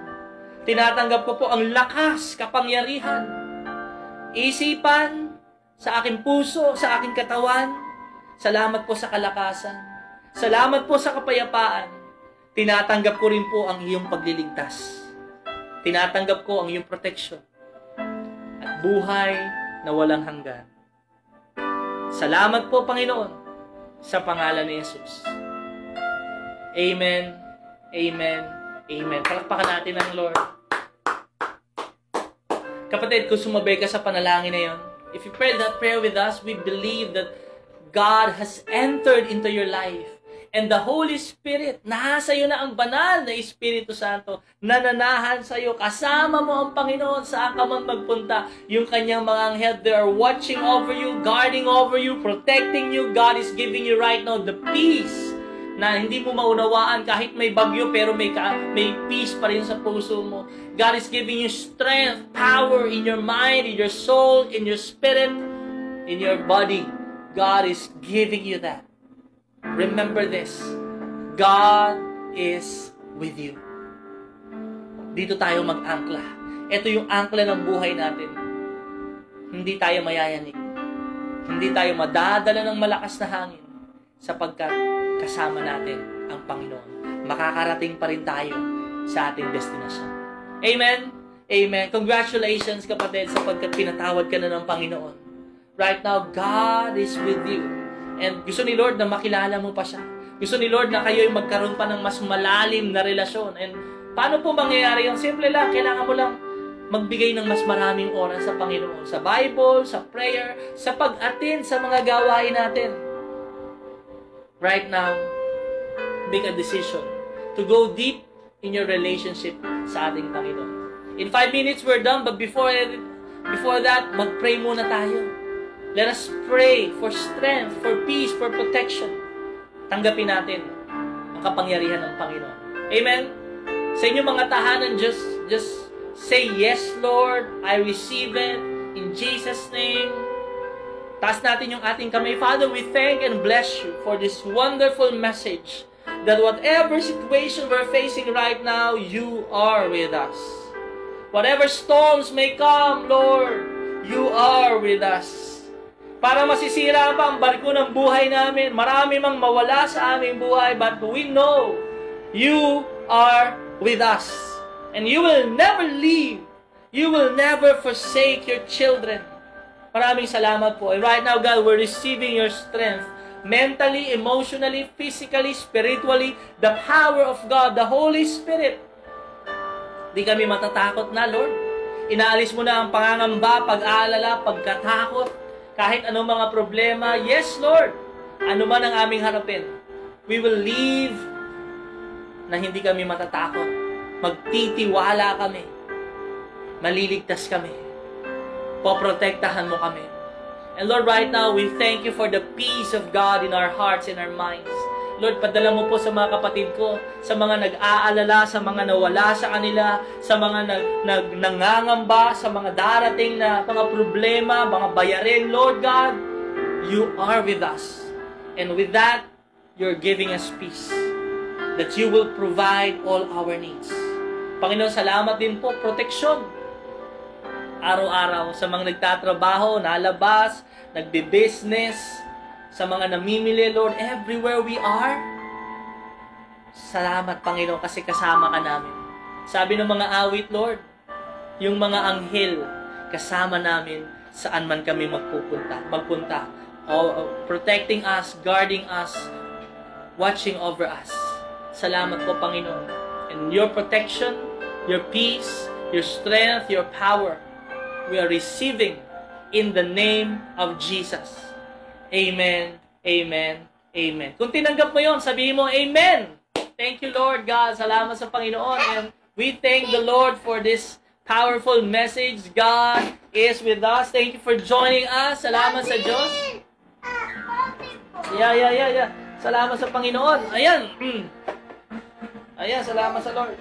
C: Tinatanggap ko po ang lakas, kapangyarihan, isipan, sa aking puso, sa aking katawan. Salamat po sa kalakasan. Salamat po sa kapayapaan. Tinatanggap ko rin po ang iyong pagliligtas. tinatanggap ko ang iyong protection at buhay na walang hanggan. Salamat po, Panginoon, sa pangalan ni Jesus. Amen, amen, amen. Palakpakan natin ang Lord. Kapatid, kung sumabay ka sa panalangin na yun, if you pray that prayer with us, we believe that God has entered into your life. And the Holy Spirit, nasa iyo na ang banal na Espiritu Santo, nananahan sa iyo, kasama mo ang Panginoon saan ka man magpunta. Yung kanyang mga anghel, they are watching over you, guarding over you, protecting you. God is giving you right now the peace na hindi mo maunawaan kahit may bagyo, pero may peace pa rin sa puso mo. God is giving you strength, power in your mind, in your soul, in your spirit, in your body. God is giving you that. Remember this, God is with you. Dito tayo mag-angkla. Ito yung angkla ng buhay natin. Hindi tayo mayayanig. Hindi tayo madadala ng malakas na hangin sapagkat kasama natin ang Panginoon. Makakarating pa rin tayo sa ating destinasyon. Amen? Amen. Congratulations, kapatid, sapagkat pinatawad ka na ng Panginoon. Right now, God is with you. And gusto ni Lord na makilala mo pa siya. Gusto ni Lord na kayo'y magkaroon pa ng mas malalim na relasyon. And paano po mangyayari yun? Simple lang, kailangan mo lang magbigay ng mas maraming oras sa Panginoon. Sa Bible, sa prayer, sa pag-attend sa mga gawain natin. Right now, make a decision to go deep in your relationship sa ating Panginoon. In 5 minutes, we're done. But before that, mag-pray muna tayo. Let us pray for strength, for peace, for protection. Tanggapin natin ang kapangyarihan ng Panginoon. Amen? Sa inyong mga tahanan, just say, yes, Lord, I receive it. In Jesus' name. Taas natin yung ating kamay. Father, we thank and bless you for this wonderful message that whatever situation we're facing right now, you are with us. Whatever storms may come, Lord, you are with us. Para masisira pa ang barko ng buhay namin, marami mang mawala sa aming buhay, but we know you are with us. And you will never leave. You will never forsake your children. Maraming salamat po. And right now, God, we're receiving your strength. Mentally, emotionally, physically, spiritually, the power of God, the Holy Spirit. Di kami matatakot na, Lord. Inaalis mo na ang pangangamba, pag-aalala, pagkatakot. Kahit anong mga problema, yes, Lord, ano man ang aming harapin, we will live na hindi kami matatakot. Magtitiwala kami. Maliligtas kami. Poprotektahan mo kami. And Lord, right now, we thank you for the peace of God in our hearts and our minds. Lord, padala mo po sa mga kapatid ko, sa mga nag-aalala, sa mga nawala sa kanila, sa mga nangangamba, sa mga darating na mga problema, mga bayarin. Lord God, you are with us. And with that, you're giving us peace. That you will provide all our needs. Panginoon, salamat din po, proteksyon. Araw-araw sa mga nagtatrabaho, nalabas, nagbe-business, sa mga namimili, Lord, everywhere we are. Salamat, Panginoon, kasi kasama ka namin. Sabi ng mga awit, Lord, yung mga anghel, kasama namin saan man kami magpunta. Protecting us, guarding us, watching over us. Salamat po, Panginoon. And your protection, your peace, your strength, your power, we are receiving in the name of Jesus. Amen, amen, amen. Kung tinanggap mo yon, sabihin mo, amen. Thank you, Lord God. Salamat sa Panginoon. And we thank the Lord for this powerful message. God is with us. Thank you for joining us. Salamat sa Diyos. Yeah. Salamat sa Panginoon. Ayan. Ayan, salamat sa Lord.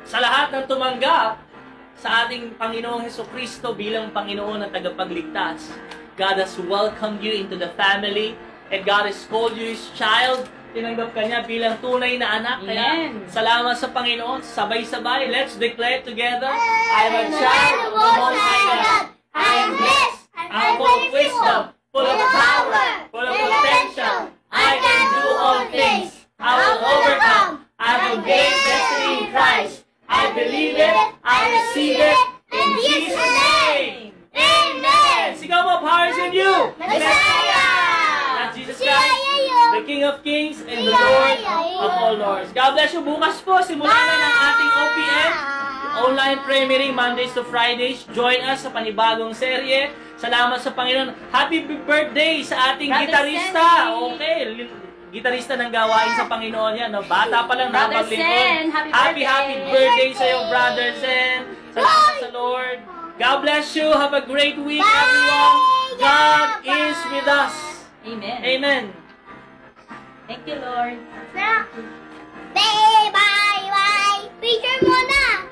C: Sa lahat ng tumanggap sa ating Panginoong Hesukristo bilang Panginoon at tagapagligtas, God has welcomed you into the family, and God has called you His child. Tinanggap ka niya bilang tunay na anak. Kaya, salamat sa Panginoon. Sabay-sabay, let's declare together, I am a child of the Most High God.
B: I am blessed.
C: I'm full of wisdom, full of power, full of potential. I can do all things. I will overcome. I have a great destiny in Christ. with you. That Jesus Christ, the King of Kings and the Lord of all Lords. God bless you. Bukas po, simulan na ng ating OPM, online prayer meeting, Mondays to Fridays. Join us sa panibagong serye. Salamat sa Panginoon. Happy birthday sa ating
D: Brother
C: gitarista.
D: Sandy.
C: Okay, gitarista ng gawain sa Panginoon yan. No? Bata pa lang
D: Brother
C: napaglingkod.
D: Sen, happy
C: birthday sa iyo, Brother Sen. Salamat sa Lord. God bless you. Have a great week, everyone. God is with us.
D: Amen.
C: Amen.
D: Thank you, Lord.
B: Bye, bye, bye. Picture muna.